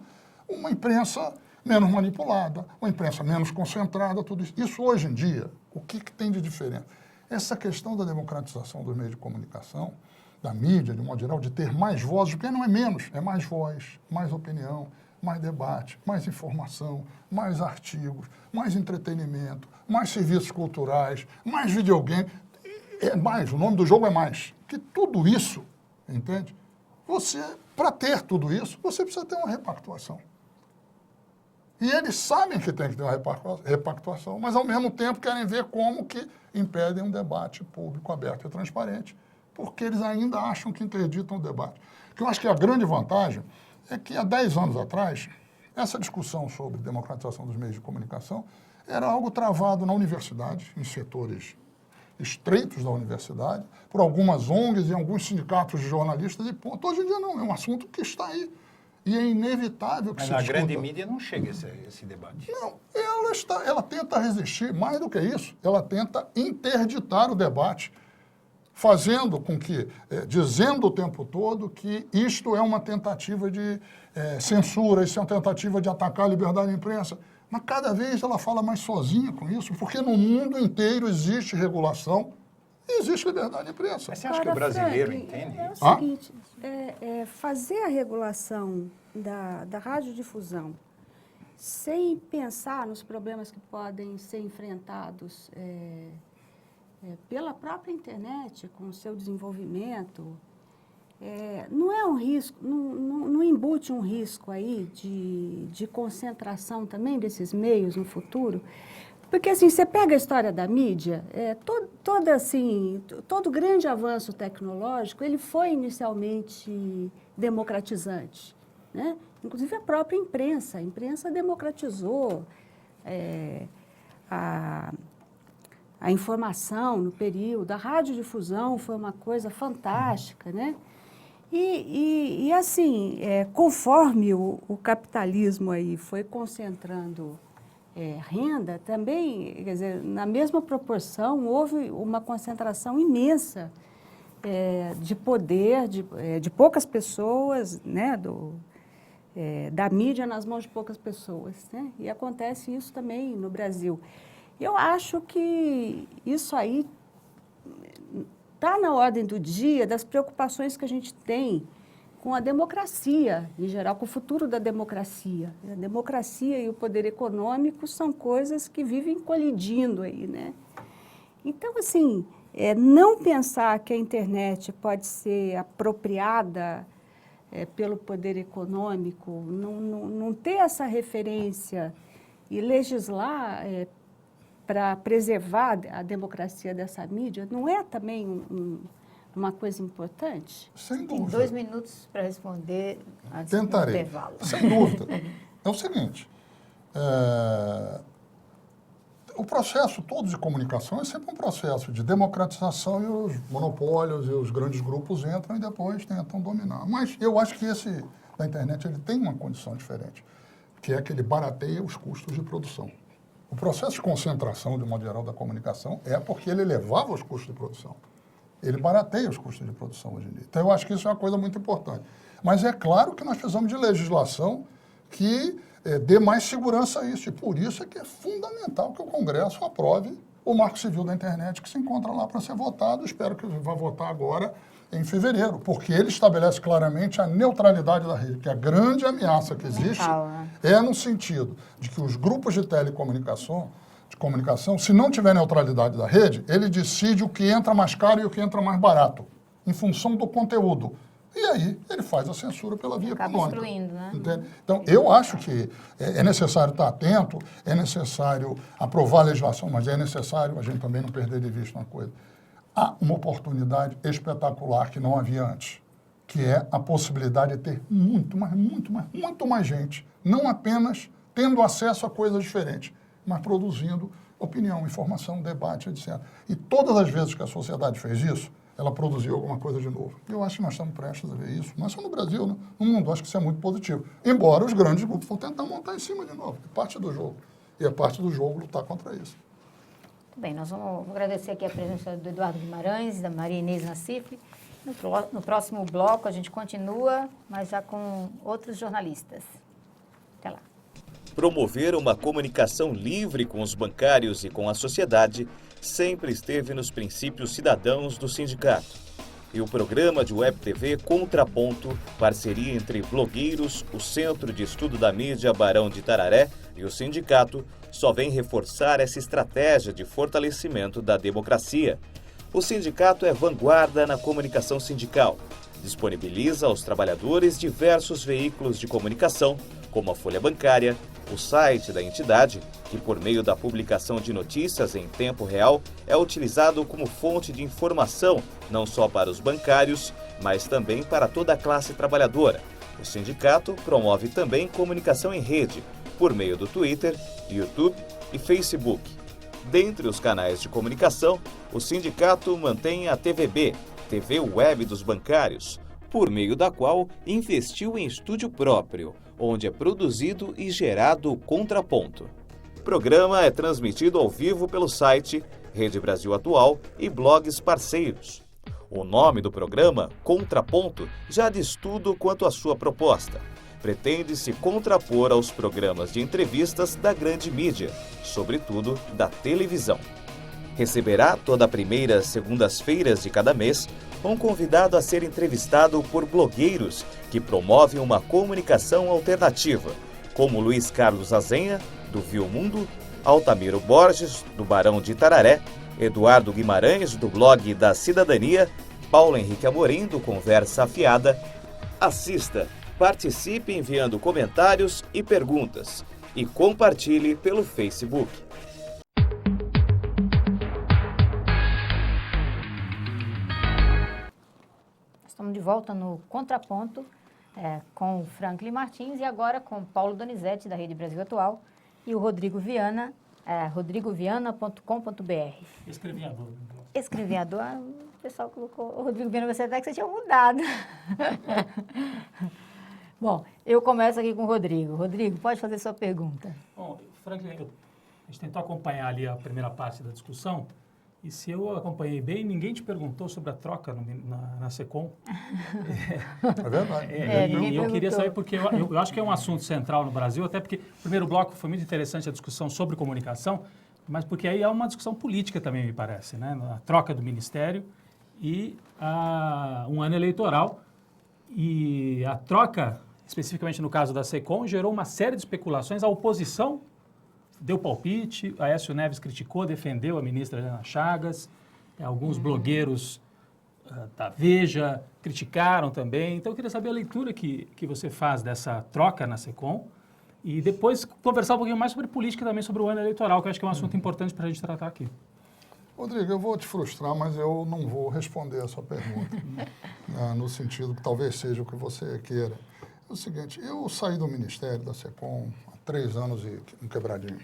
uma imprensa menos manipulada, uma imprensa menos concentrada, tudo isso. Isso hoje em dia, o que tem de diferente? essa questão da democratização dos meios de comunicação, da mídia, de modo geral, de ter mais vozes, porque não é menos, é mais voz, mais opinião, mais debate, mais informação, mais artigos, mais entretenimento, mais serviços culturais, mais videogame, é mais, o nome do jogo é mais. Que tudo isso, entende? Você, para ter tudo isso, você precisa ter uma repactuação. E eles sabem que tem que ter uma repactuação, mas ao mesmo tempo querem ver como que impedem um debate público aberto e transparente, porque eles ainda acham que interditam o debate. O que eu acho que a grande vantagem é que há 10 anos atrás, essa discussão sobre democratização dos meios de comunicação era algo travado na universidade, em setores estreitos da universidade, por algumas ONGs e alguns sindicatos de jornalistas, e ponto. Hoje em dia não, é um assunto que está aí. E é inevitável que Mas se na discuta. grande mídia não chega esse debate. Não, ela tenta resistir, mais do que isso, ela tenta interditar o debate, fazendo com que, dizendo o tempo todo que isto é uma tentativa de censura, isso é uma tentativa de atacar a liberdade da imprensa. Mas cada vez ela fala mais sozinha com isso, porque no mundo inteiro existe regulação e existe liberdade de imprensa. Mas você acha que o brasileiro Franklin, entende é o isso? seguinte, fazer a regulação da radiodifusão sem pensar nos problemas que podem ser enfrentados pela própria internet, com o seu desenvolvimento, não é um risco, não embute um risco aí de concentração também desses meios no futuro? Porque, assim, você pega a história da mídia, todo grande avanço tecnológico, ele foi inicialmente democratizante, né? Inclusive a própria imprensa. A imprensa democratizou a informação no período. A radiodifusão foi uma coisa fantástica, né? E assim, conforme o capitalismo aí foi concentrando renda, também, quer dizer, na mesma proporção, houve uma concentração imensa de poder, de poucas pessoas, né, da mídia nas mãos de poucas pessoas, né? E acontece isso também no Brasil. Eu acho que isso aí está na ordem do dia das preocupações que a gente tem com a democracia, em geral, com o futuro da democracia. A democracia e o poder econômico são coisas que vivem colidindo aí, né? Então, assim, não pensar que a internet pode ser apropriada pelo poder econômico, não ter essa referência e legislar para preservar a democracia dessa mídia, não é também uma coisa importante? Sem Tem dúvida. 2 minutos para responder antes do Tentarei. intervalo. Sem dúvida. É o seguinte, o processo todo de comunicação é sempre um processo de democratização e os monopólios e os grandes grupos entram e depois tentam dominar. Mas eu acho que esse da internet ele tem uma condição diferente, que é que ele barateia os custos de produção. O processo de concentração, de modo geral, da comunicação é porque ele elevava os custos de produção. Ele barateia os custos de produção hoje em dia. Então, eu acho que isso é uma coisa muito importante. Mas é claro que nós precisamos de legislação que dê mais segurança a isso. E por isso é que é fundamental que o Congresso aprove o Marco Civil da Internet, que se encontra lá para ser votado. Espero que vá votar agora em fevereiro, porque ele estabelece claramente a neutralidade da rede, que a grande ameaça que existe é no sentido de que os grupos de telecomunicação, se não tiver neutralidade da rede, ele decide o que entra mais caro e o que entra mais barato, em função do conteúdo. E aí ele faz a censura pela via econômica. Excluindo, né? Entende? Então, eu acho que é necessário estar atento, é necessário aprovar a legislação, mas é necessário a gente também não perder de vista uma coisa. Há uma oportunidade espetacular que não havia antes, que é a possibilidade de ter muito mais gente, não apenas tendo acesso a coisas diferentes, mas produzindo opinião, informação, debate, etc. E todas as vezes que a sociedade fez isso, ela produziu alguma coisa de novo. Eu acho que nós estamos prestes a ver isso, não só no Brasil, né? No mundo, acho que isso é muito positivo. Embora os grandes grupos vão tentar montar em cima de novo, é parte do jogo. E é parte do jogo lutar contra isso. Muito bem, nós vamos agradecer aqui a presença do Eduardo Guimarães e da Maria Inês Nassif. No próximo bloco a gente continua, mas já com outros jornalistas. Até lá. Promover uma comunicação livre com os bancários e com a sociedade sempre esteve nos princípios cidadãos do sindicato. E o programa de Web TV Contraponto, parceria entre blogueiros, o Centro de Estudo da Mídia Barão de Itararé e o sindicato, só vem reforçar essa estratégia de fortalecimento da democracia. O sindicato é vanguarda na comunicação sindical. Disponibiliza aos trabalhadores diversos veículos de comunicação, como a Folha Bancária, o site da entidade, que por meio da publicação de notícias em tempo real é utilizado como fonte de informação não só para os bancários, mas também para toda a classe trabalhadora. O sindicato promove também comunicação em rede, por meio do Twitter, YouTube e Facebook. Dentre os canais de comunicação, o sindicato mantém a TVB, TV Web dos Bancários, por meio da qual investiu em estúdio próprio, onde é produzido e gerado o Contraponto. O programa é transmitido ao vivo pelo site Rede Brasil Atual e blogs parceiros. O nome do programa, Contraponto, já diz tudo quanto à sua proposta. Pretende se contrapor aos programas de entrevistas da grande mídia, sobretudo da televisão. Receberá toda a primeira segundas-feiras de cada mês um convidado a ser entrevistado por blogueiros que promovem uma comunicação alternativa, como Luiz Carlos Azenha, do Viu Mundo, Altamiro Borges, do Barão de Itararé, Eduardo Guimarães, do blog da Cidadania, Paulo Henrique Amorim, do Conversa Afiada. Assista, participe enviando comentários e perguntas e compartilhe pelo Facebook. Estamos de volta no Contraponto com o Franklin Martins e agora com o Paulo Donizete, da Rede Brasil Atual, e o Rodrigo Viana, rodrigoviana.com.br. Escreviador. Escreviador, o pessoal colocou o Rodrigo Viana, você até que você tinha mudado. Bom, eu começo aqui com o Rodrigo. Rodrigo, pode fazer sua pergunta. Bom, Franklin, a gente tentou acompanhar ali a primeira parte da discussão, e se eu acompanhei bem, ninguém te perguntou sobre a troca na SECOM. É verdade. E eu queria saber, porque eu acho que é um assunto central no Brasil, até porque o primeiro bloco foi muito interessante a discussão sobre comunicação, mas porque aí é uma discussão política também, me parece, né? A troca do ministério e um ano eleitoral. E a troca, especificamente no caso da SECOM, gerou uma série de especulações. A oposição deu palpite, Aécio Neves criticou, defendeu a ministra Helena Chagas, alguns blogueiros da Veja criticaram também. Então, eu queria saber a leitura que você faz dessa troca na SECOM e depois conversar um pouquinho mais sobre política também, sobre o ano eleitoral, que eu acho que é um assunto importante para a gente tratar aqui. Rodrigo, eu vou te frustrar, mas eu não vou responder a sua pergunta, no sentido que talvez seja o que você queira. É o seguinte, eu saí do Ministério da SECOM há 3 anos e um quebradinho.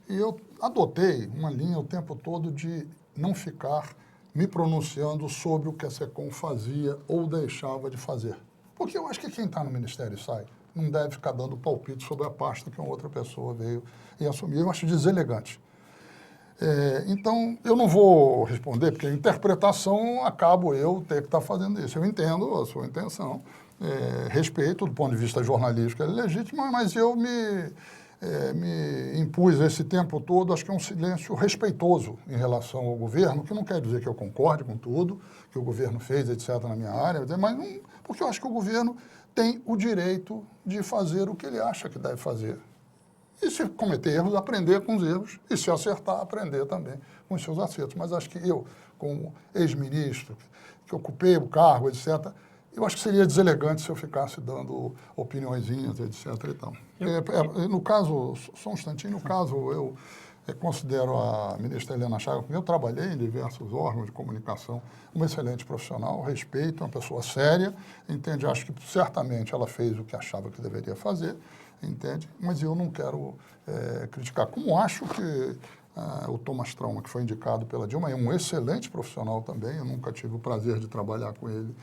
E eu adotei uma linha o tempo todo de não ficar me pronunciando sobre o que a SECOM fazia ou deixava de fazer. Porque eu acho que quem está no Ministério e sai não deve ficar dando palpite sobre a pasta que uma outra pessoa veio e assumiu. Eu acho deselegante. Então, eu não vou responder, porque a interpretação acabo eu ter que estar fazendo isso. Eu entendo a sua intenção, respeito, do ponto de vista jornalístico, é legítimo, mas eu me impus esse tempo todo, acho que é um silêncio respeitoso em relação ao governo, que não quer dizer que eu concorde com tudo que o governo fez, etc., na minha área, mas não, porque eu acho que o governo tem o direito de fazer o que ele acha que deve fazer. E se cometer erros, aprender com os erros, e se acertar, aprender também com os seus acertos. Mas acho que eu, como ex-ministro, que ocupei o cargo, etc., eu acho que seria deselegante se eu ficasse dando opiniõezinhas, etc. e tal. No caso, só um instantinho, no caso, eu considero a ministra Helena Chagas, eu trabalhei em diversos órgãos de comunicação, uma excelente profissional, respeito, uma pessoa séria, entende? Acho que certamente ela fez o que achava que deveria fazer, entende? Mas eu não quero criticar. Como acho que o Thomas Trauma, que foi indicado pela Dilma, é um excelente profissional também, eu nunca tive o prazer de trabalhar com ele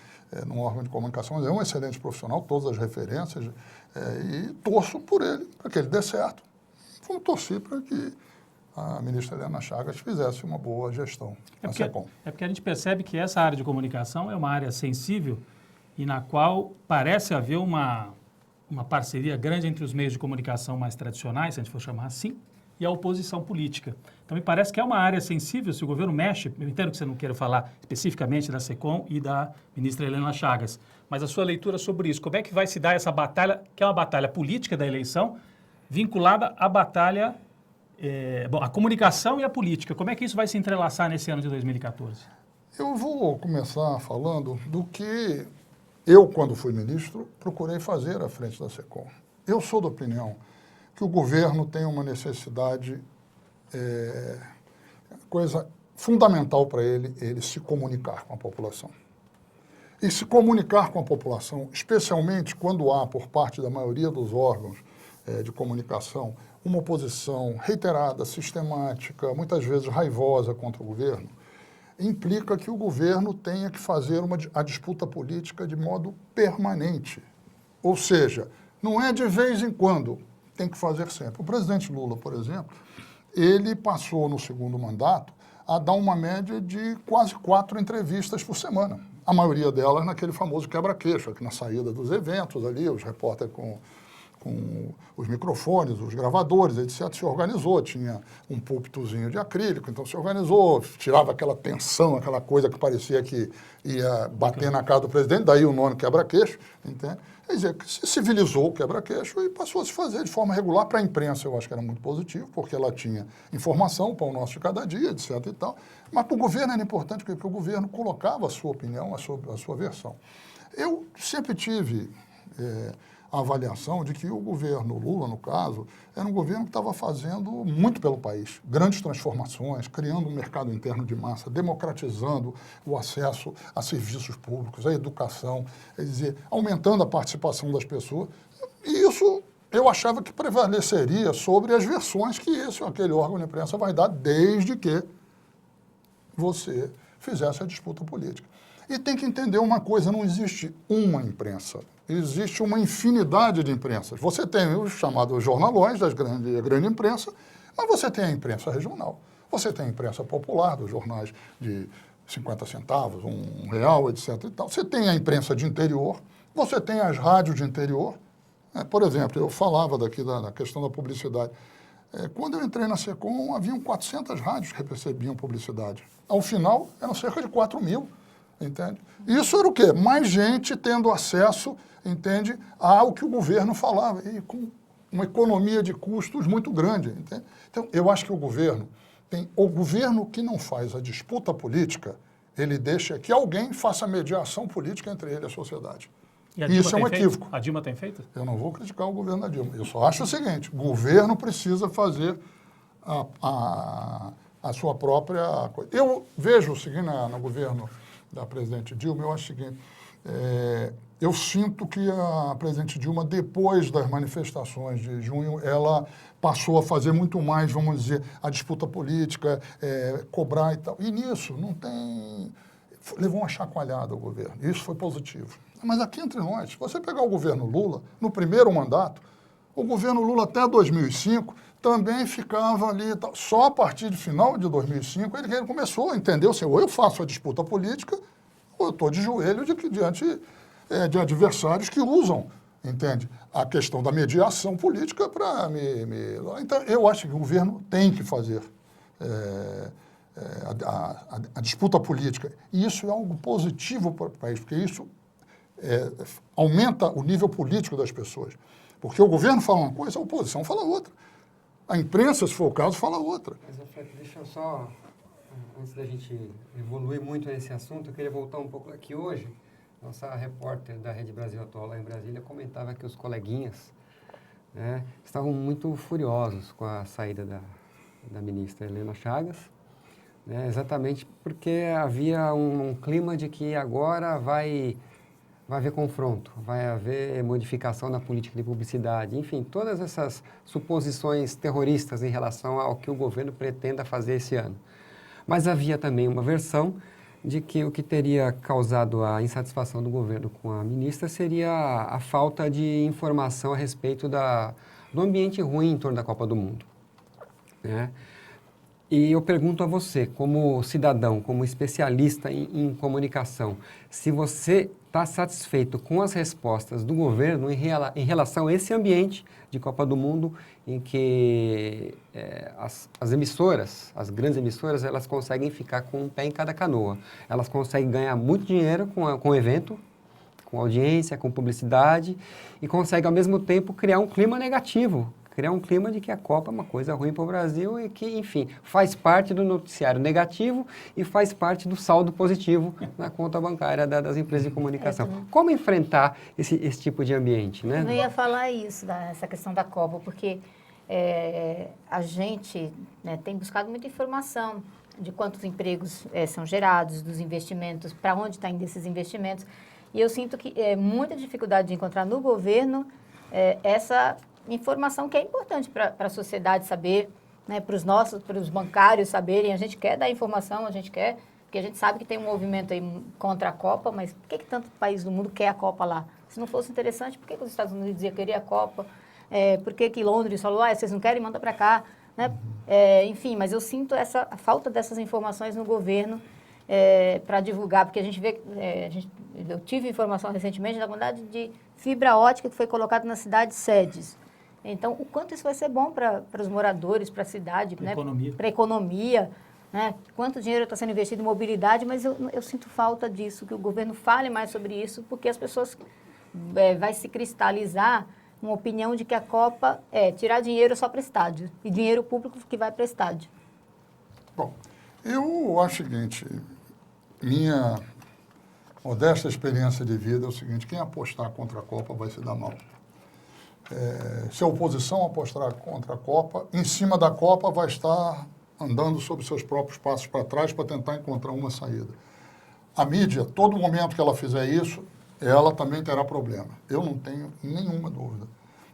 num órgão de comunicação, mas é um excelente profissional, todas as referências, e torço por ele, para que ele dê certo. Vamos torcer para que a ministra Helena Chagas fizesse uma boa gestão na SECOM. É porque a gente percebe que essa área de comunicação é uma área sensível e na qual parece haver uma parceria grande entre os meios de comunicação mais tradicionais, se a gente for chamar assim, e a oposição política. Então, me parece que é uma área sensível, se o governo mexe, eu entendo que você não queira falar especificamente da SECOM e da ministra Helena Chagas, mas a sua leitura sobre isso, como é que vai se dar essa batalha, que é uma batalha política da eleição, vinculada à batalha, a comunicação e a política, como é que isso vai se entrelaçar nesse ano de 2014? Eu vou começar falando do que eu, quando fui ministro, procurei fazer à frente da SECOM. Eu sou da opinião que o governo tem uma necessidade, coisa fundamental para ele se comunicar com a população. E se comunicar com a população, especialmente quando há, por parte da maioria dos órgãos de comunicação, uma oposição reiterada, sistemática, muitas vezes raivosa contra o governo, implica que o governo tenha que fazer a disputa política de modo permanente. Ou seja, não é de vez em quando, tem que fazer sempre. O presidente Lula, por exemplo, ele passou no segundo mandato a dar uma média de quase 4 entrevistas por semana. A maioria delas naquele famoso quebra-queixo, na saída dos eventos ali, os repórteres com os microfones, os gravadores, etc., se organizou, tinha um púlpitozinho de acrílico, então se organizou, tirava aquela tensão, aquela coisa que parecia que ia bater na cara do presidente, daí o nome quebra-queixo, entende? Quer dizer, se civilizou o quebra-queixo e passou a se fazer de forma regular. Para a imprensa eu acho que era muito positivo, porque ela tinha informação para o nosso de cada dia, etc. e tal, mas para o governo era importante porque o governo colocava a sua opinião, a sua versão. Eu sempre tive a avaliação de que o governo Lula, no caso, era um governo que estava fazendo muito pelo país, grandes transformações, criando um mercado interno de massa, democratizando o acesso a serviços públicos, a educação, quer dizer, aumentando a participação das pessoas. E isso eu achava que prevaleceria sobre as versões que esse ou aquele órgão de imprensa vai dar, desde que você fizesse a disputa política. E tem que entender uma coisa, não existe uma imprensa, existe uma infinidade de imprensas. Você tem os chamados jornalões, a grande imprensa, mas você tem a imprensa regional, você tem a imprensa popular, dos jornais de 50 centavos, R$1, etc. e tal. Você tem a imprensa de interior, você tem as rádios de interior. Por exemplo, eu falava daqui da questão da publicidade. Quando eu entrei na SECOM, haviam 400 rádios que recebiam publicidade. Ao final, eram cerca de 4.000. Entende? Isso era o quê? Mais gente tendo acesso, entende, ao que o governo falava, e com uma economia de custos muito grande. Entende? Então, eu acho que o governo que não faz a disputa política, ele deixa que alguém faça a mediação política entre ele e a sociedade. E isso é um equívoco. A Dilma tem feito? Eu não vou criticar o governo da Dilma. Eu só acho o seguinte, o governo precisa fazer a sua própria coisa. Eu vejo o seguinte no governo da presidente Dilma, eu acho o seguinte, eu sinto que a presidente Dilma, depois das manifestações de junho, ela passou a fazer muito mais, vamos dizer, a disputa política, cobrar e tal. E nisso não tem... Levou uma chacoalhada ao governo. Isso foi positivo. Mas aqui entre nós, se você pegar o governo Lula, no primeiro mandato, o governo Lula até 2005 também ficava ali, só a partir do final de 2005 ele começou a entender, assim, ou eu faço a disputa política, ou eu estou de joelho diante de adversários que usam, entende, a questão da mediação política para me... Então, eu acho que o governo tem que fazer a disputa política, e isso é algo positivo para o país, porque isso aumenta o nível político das pessoas. Porque o governo fala uma coisa, a oposição fala outra. A imprensa, se for o caso, fala outra. Mas, Alfredo, deixa eu só, antes da gente evoluir muito nesse assunto, eu queria voltar um pouco aqui hoje. Nossa repórter da Rede Brasil Atual lá em Brasília comentava que os coleguinhas estavam muito furiosos com a saída da ministra Helena Chagas, exatamente porque havia um clima de que agora vai haver confronto, vai haver modificação na política de publicidade, enfim, todas essas suposições terroristas em relação ao que o governo pretenda fazer esse ano. Mas havia também uma versão de que o que teria causado a insatisfação do governo com a ministra seria a falta de informação a respeito do ambiente ruim em torno da Copa do Mundo. E eu pergunto a você, como cidadão, como especialista em comunicação, se você está satisfeito com as respostas do governo em relação a esse ambiente de Copa do Mundo em que as emissoras, as grandes emissoras, elas conseguem ficar com um pé em cada canoa. Elas conseguem ganhar muito dinheiro com o evento, com audiência, com publicidade, e conseguem, ao mesmo tempo, criar um clima negativo, criar um clima de que a Copa é uma coisa ruim para o Brasil e que, enfim, faz parte do noticiário negativo e faz parte do saldo positivo na conta bancária das empresas de comunicação. Como enfrentar esse tipo de ambiente, né? Eu ia falar isso, essa questão da Copa, porque a gente, né, tem buscado muita informação de quantos empregos são gerados, dos investimentos, para onde estão indo esses investimentos. E eu sinto que é muita dificuldade de encontrar no governo essa informação que é importante para a sociedade saber, né, para os bancários saberem. A gente quer dar informação, a gente quer, porque a gente sabe que tem um movimento aí contra a Copa, mas por que tanto país do mundo quer a Copa lá? Se não fosse interessante, por que os Estados Unidos iam querer a Copa? Por que Londres falou, vocês não querem, manda para cá? Né? Enfim, mas eu sinto a falta dessas informações no governo para divulgar, porque a gente vê, eu tive informação recentemente da quantidade de fibra ótica que foi colocada nas cidades sedes. Então, o quanto isso vai ser bom para os moradores, para a cidade, para né? economia. Para a economia, né? Quanto dinheiro está sendo investido em mobilidade, mas eu sinto falta disso, que o governo fale mais sobre isso, porque as pessoas vai se cristalizar uma opinião de que a Copa é tirar dinheiro só para estádio, e dinheiro público que vai para estádio. Bom, eu acho o seguinte, minha modesta experiência de vida é o seguinte, quem apostar contra a Copa vai se dar mal. Se a oposição apostar contra a Copa, em cima da Copa vai estar andando sobre seus próprios passos para trás para tentar encontrar uma saída. A mídia, todo momento que ela fizer isso, ela também terá problema. Eu não tenho nenhuma dúvida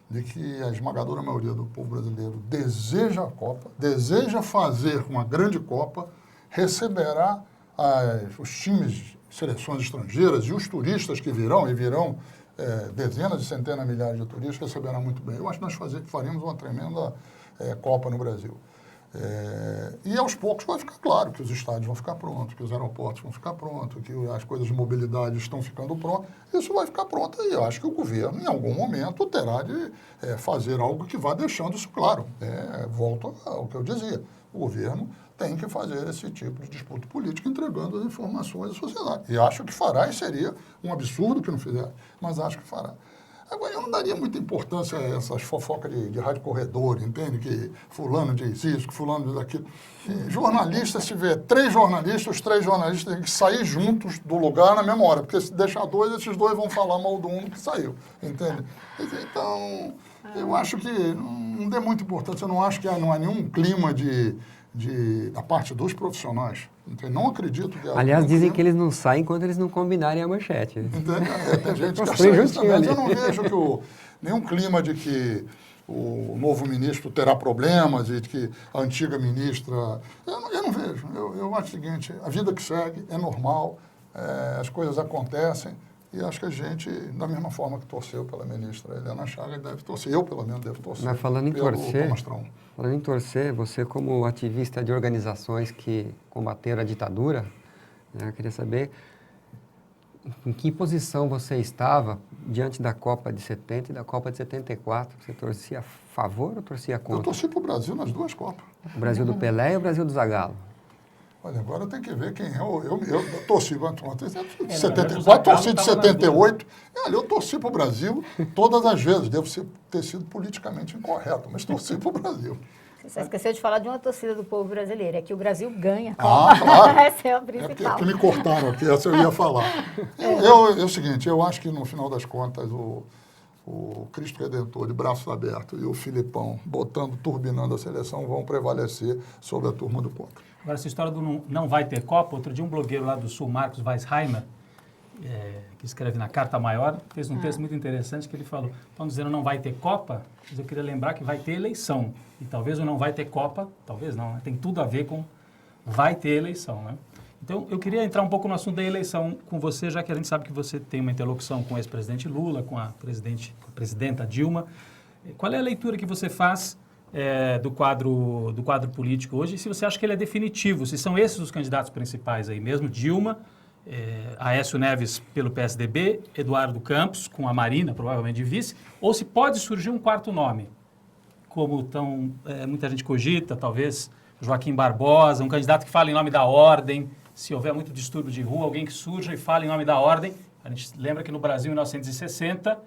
de que a esmagadora maioria do povo brasileiro deseja a Copa, deseja fazer uma grande Copa, receberá os times, seleções estrangeiras e os turistas que virão, e virão dezenas de centenas de milhares de turistas, receberão muito bem. Eu acho que nós faremos uma tremenda Copa no Brasil. E aos poucos vai ficar claro que os estádios vão ficar prontos, que os aeroportos vão ficar prontos, que as coisas de mobilidade estão ficando prontas. Isso vai ficar pronto e eu acho que o governo, em algum momento, terá de fazer algo que vá deixando isso claro. Volto ao que eu dizia. O governo tem que fazer esse tipo de disputa política entregando as informações à sociedade. E acho que fará, e seria um absurdo que não fizer, mas acho que fará. Agora, eu não daria muita importância a essas fofocas de rádio corredor, entende? Que fulano diz isso, que fulano diz aquilo. Jornalista, se tiver 3 jornalistas, os 3 jornalistas têm que sair juntos do lugar na mesma hora, porque se deixar 2, esses 2 vão falar mal do um que saiu, entende? Então, eu acho que não dê muita importância, eu não acho que não há nenhum clima da parte dos profissionais. Entende? Não acredito que... Aliás, dizem que eles não saem enquanto eles não combinarem a manchete. Tem gente que acha isso também, mas eu não vejo nenhum clima de que o novo ministro terá problemas e de que a antiga ministra... Eu não vejo. Eu acho o seguinte, a vida que segue é normal, as coisas acontecem, e acho que a gente, da mesma forma que torceu pela ministra Helena Chagas, deve torcer. Eu, pelo menos, devo torcer. Mas falando em torcer, você como ativista de organizações que combateram a ditadura, né, eu queria saber em que posição você estava diante da Copa de 70 e da Copa de 74. Você torcia a favor ou torcia contra? Eu torci para o Brasil nas 2 Copas. O Brasil do Pelé e o Brasil do Zagallo? Olha, agora tem que ver quem é. Eu torci de 74, torci de 78. Olha, eu torci para o Brasil todas as vezes. Devo ter sido politicamente incorreto, mas torci para o Brasil. Você esqueceu de falar de uma torcida do povo brasileiro, é que o Brasil ganha. Claro. Essa é a principal. É porque me cortaram aqui, essa eu ia falar. É o seguinte, eu acho que no final das contas o Cristo Redentor de braços abertos e o Filipão turbinando a seleção vão prevalecer sobre a turma do contra. Agora, essa história do não vai ter Copa, outro dia um blogueiro lá do Sul, Marcos Weisheimer, que escreve na Carta Maior, fez um texto muito interessante que ele falou, estão dizendo não vai ter Copa, mas eu queria lembrar que vai ter eleição. E talvez o não vai ter Copa, talvez não, né? Tem tudo a ver com vai ter eleição, né? Então, eu queria entrar um pouco no assunto da eleição com você, já que a gente sabe que você tem uma interlocução com o ex-presidente Lula, com a presidenta Dilma. Qual é a leitura que você faz do quadro político hoje? E se você acha que ele é definitivo, se são esses os candidatos principais aí mesmo, Dilma, Aécio Neves pelo PSDB, Eduardo Campos com a Marina, provavelmente de vice, ou se pode surgir um quarto nome, como muita gente cogita, talvez Joaquim Barbosa, um candidato que fala em nome da ordem, se houver muito distúrbio de rua, alguém que surja e fale em nome da ordem. A gente lembra que no Brasil, em 1960,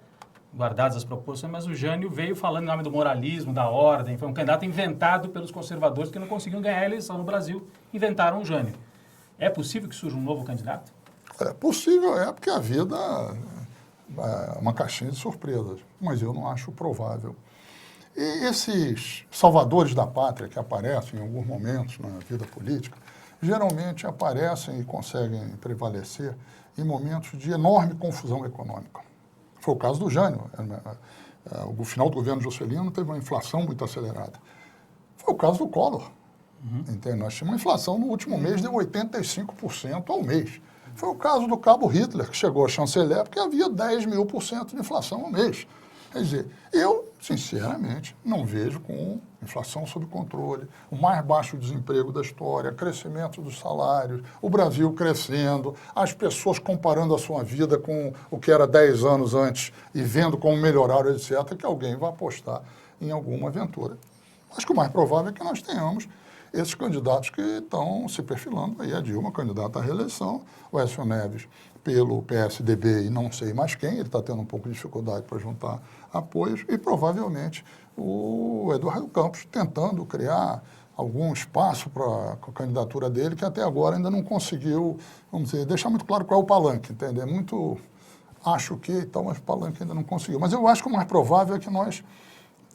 guardadas as proporções, mas o Jânio veio falando em nome do moralismo, da ordem, foi um candidato inventado pelos conservadores que não conseguiam ganhar a eleição no Brasil, inventaram o Jânio. É possível que surja um novo candidato? É possível, porque a vida é uma caixinha de surpresas, mas eu não acho provável. E esses salvadores da pátria que aparecem em alguns momentos na vida política, geralmente aparecem e conseguem prevalecer em momentos de enorme confusão econômica. Foi o caso do Jânio. O final do governo Juscelino teve uma inflação muito acelerada. Foi o caso do Collor. Entende? Nós tínhamos uma inflação no último mês de 85% ao mês. Foi o caso do cabo Hitler, que chegou a chanceler, porque havia 10.000% de inflação ao mês. Quer dizer, eu, sinceramente, não vejo com inflação sob controle, o mais baixo desemprego da história, crescimento dos salários, o Brasil crescendo, as pessoas comparando a sua vida com o que era 10 anos antes e vendo como melhoraram, etc., que alguém vai apostar em alguma aventura. Acho que o mais provável é que nós tenhamos esses candidatos que estão se perfilando. Aí a Dilma, candidata à reeleição, o Aécio Neves pelo PSDB e não sei mais quem, ele está tendo um pouco de dificuldade para juntar apoios, e provavelmente o Eduardo Campos tentando criar algum espaço para a candidatura dele, que até agora ainda não conseguiu, vamos dizer, deixar muito claro qual é o palanque, entende? É muito, acho que, então, mas o palanque ainda não conseguiu. Mas eu acho que o mais provável é que nós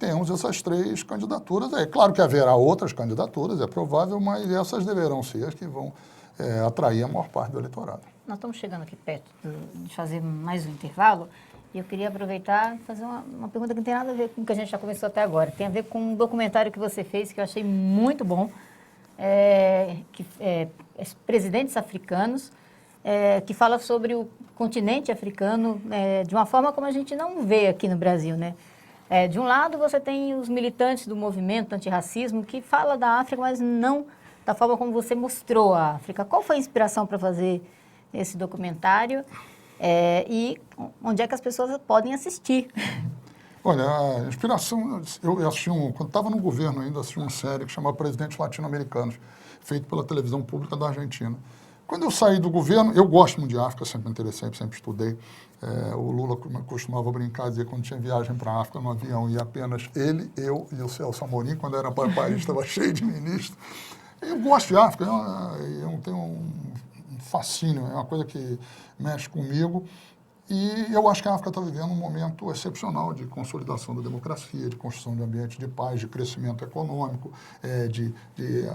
temos essas 3 candidaturas. É claro que haverá outras candidaturas, é provável, mas essas deverão ser as que vão atrair a maior parte do eleitorado. Nós estamos chegando aqui perto de fazer mais um intervalo e eu queria aproveitar e fazer uma pergunta que não tem nada a ver com o que a gente já conversou até agora. Tem a ver com um documentário que você fez que eu achei muito bom, Presidentes Africanos, que fala sobre o continente africano de uma forma como a gente não vê aqui no Brasil, né? De um lado, você tem os militantes do movimento antirracismo que fala da África, mas não da forma como você mostrou a África. Qual foi a inspiração para fazer esse documentário e onde é que as pessoas podem assistir? Olha, a inspiração, eu assisti quando estava no governo ainda, assisti uma série que chamava Presidentes Latino-Americanos, feito pela televisão pública da Argentina. Quando eu saí do governo, eu gosto muito de África, sempre me interessei, sempre estudei. O Lula costumava brincar, dizer que quando tinha viagem para a África no avião, ia apenas ele, eu e o Celso Amorim, quando era para Paris, estava cheio de ministros. Eu gosto de África, eu tenho um fascínio, é uma coisa que mexe comigo. E eu acho que a África está vivendo um momento excepcional de consolidação da democracia, de construção de ambiente de paz, de crescimento econômico, de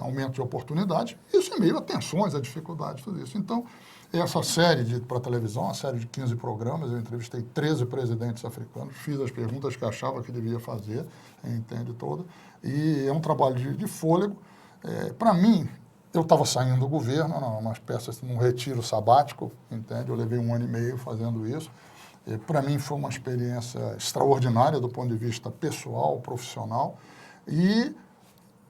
aumento de oportunidades. Isso em meio a tensões, a dificuldades, tudo isso. Então, essa série para televisão, uma série de 15 programas, eu entrevistei 13 presidentes africanos, fiz as perguntas que achava que devia fazer, entende toda. E é um trabalho de fôlego. Para mim, eu estava saindo do governo, umas peças, num retiro sabático, entende? Eu levei 1 ano e meio fazendo isso. Para mim foi uma experiência extraordinária do ponto de vista pessoal, profissional. E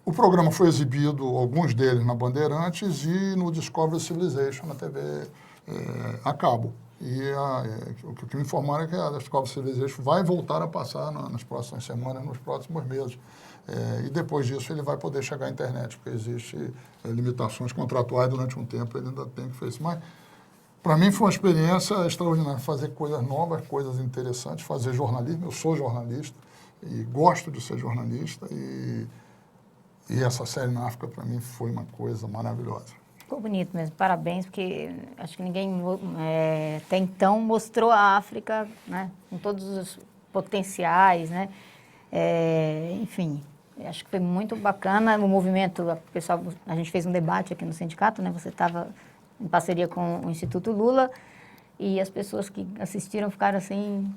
o programa foi exibido, alguns deles na Bandeirantes e no Discovery Civilization, na TV a cabo. E o que me informaram é que a Discovery Civilization vai voltar a passar nas próximas semanas, nos próximos meses. E depois disso ele vai poder chegar à internet, porque existem limitações contratuais durante um tempo, ele ainda tem que fazer isso. Mas, para mim, foi uma experiência extraordinária, fazer coisas novas, coisas interessantes, fazer jornalismo. Eu sou jornalista e gosto de ser jornalista, e essa série na África, para mim, foi uma coisa maravilhosa. Ficou bonito mesmo, parabéns, porque acho que ninguém até então mostrou a África, né, com todos os potenciais, né? Enfim, acho que foi muito bacana o movimento. Pessoal, a gente fez um debate aqui no sindicato, né? Você estava em parceria com o Instituto Lula e as pessoas que assistiram ficaram assim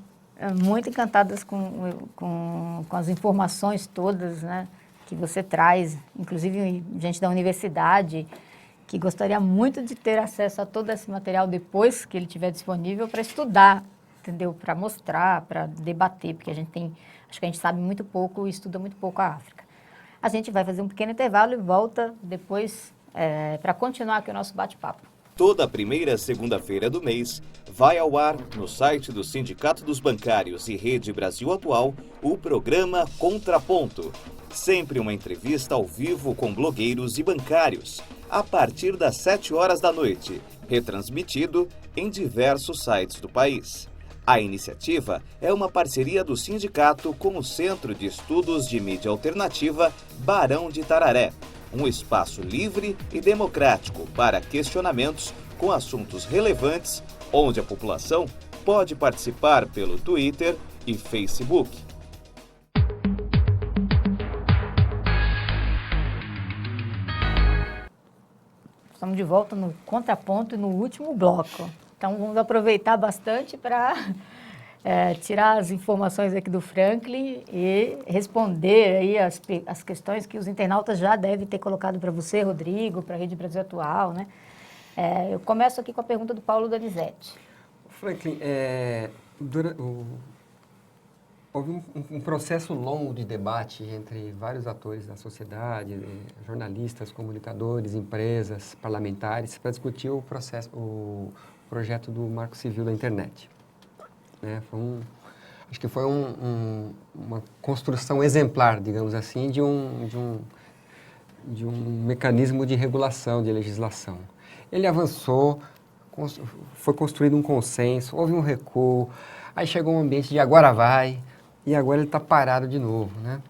muito encantadas com as informações todas, né, que você traz, inclusive gente da universidade que gostaria muito de ter acesso a todo esse material depois que ele estiver disponível para estudar, entendeu? Para mostrar, para debater, porque acho que a gente sabe muito pouco e estuda muito pouco a África. A gente vai fazer um pequeno intervalo e volta depois para continuar aqui o nosso bate-papo. Toda primeira segunda-feira do mês, vai ao ar, no site do Sindicato dos Bancários e Rede Brasil Atual, o programa Contraponto. Sempre uma entrevista ao vivo com blogueiros e bancários, a partir das 7 horas da noite, retransmitido em diversos sites do país. A iniciativa é uma parceria do sindicato com o Centro de Estudos de Mídia Alternativa Barão de Tararé, um espaço livre e democrático para questionamentos com assuntos relevantes, onde a população pode participar pelo Twitter e Facebook. Estamos de volta no Contraponto e no último bloco. Então, vamos aproveitar bastante para tirar as informações aqui do Franklin e responder aí as questões que os internautas já devem ter colocado para você, Rodrigo, para a Rede Brasil Atual, né? Eu começo aqui com a pergunta do Paulo Donizete. Franklin, houve um processo longo de debate entre vários atores da sociedade, jornalistas, comunicadores, empresas, parlamentares, para discutir o projeto do Marco Civil da Internet. Né? Acho que foi uma construção exemplar, digamos assim, de um mecanismo de regulação, de legislação. Ele avançou, foi construído um consenso, houve um recuo, aí chegou um ambiente de agora vai, e agora ele está parado de novo. Né?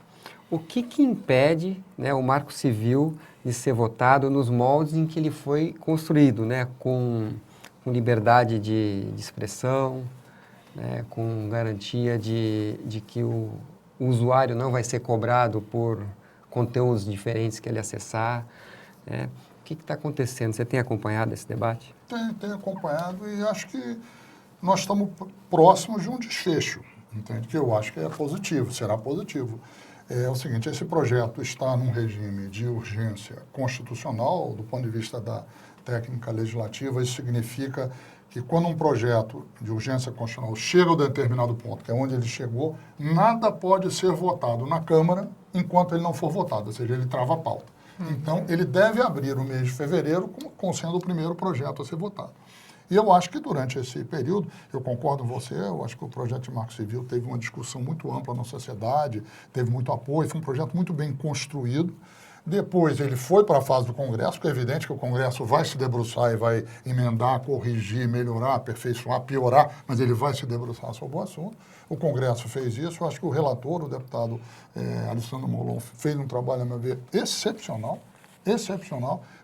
O que impede, né, o Marco Civil de ser votado nos moldes em que ele foi construído, né, com liberdade de expressão, né, com garantia de que o usuário não vai ser cobrado por conteúdos diferentes que ele acessar. Né? O que está acontecendo? Você tem acompanhado esse debate? Tenho acompanhado e acho que nós estamos próximos de um desfecho, entende? Que eu acho que é positivo, será positivo. É o seguinte, esse projeto está num regime de urgência constitucional, do ponto de vista da técnica legislativa. Isso significa que quando um projeto de urgência constitucional chega a um determinado ponto, que é onde ele chegou, nada pode ser votado na Câmara enquanto ele não for votado, ou seja, ele trava a pauta. Então, ele deve abrir o mês de fevereiro como sendo o primeiro projeto a ser votado. E eu acho que durante esse período, eu concordo com você, eu acho que o projeto de Marco Civil teve uma discussão muito ampla na sociedade, teve muito apoio, foi um projeto muito bem construído. Depois ele foi para a fase do Congresso, porque é evidente que o Congresso vai se debruçar e vai emendar, corrigir, melhorar, aperfeiçoar, piorar, mas ele vai se debruçar sobre o assunto. O Congresso fez isso, eu acho que o relator, o deputado Alessandro Molon, fez um trabalho, a meu ver, excepcional,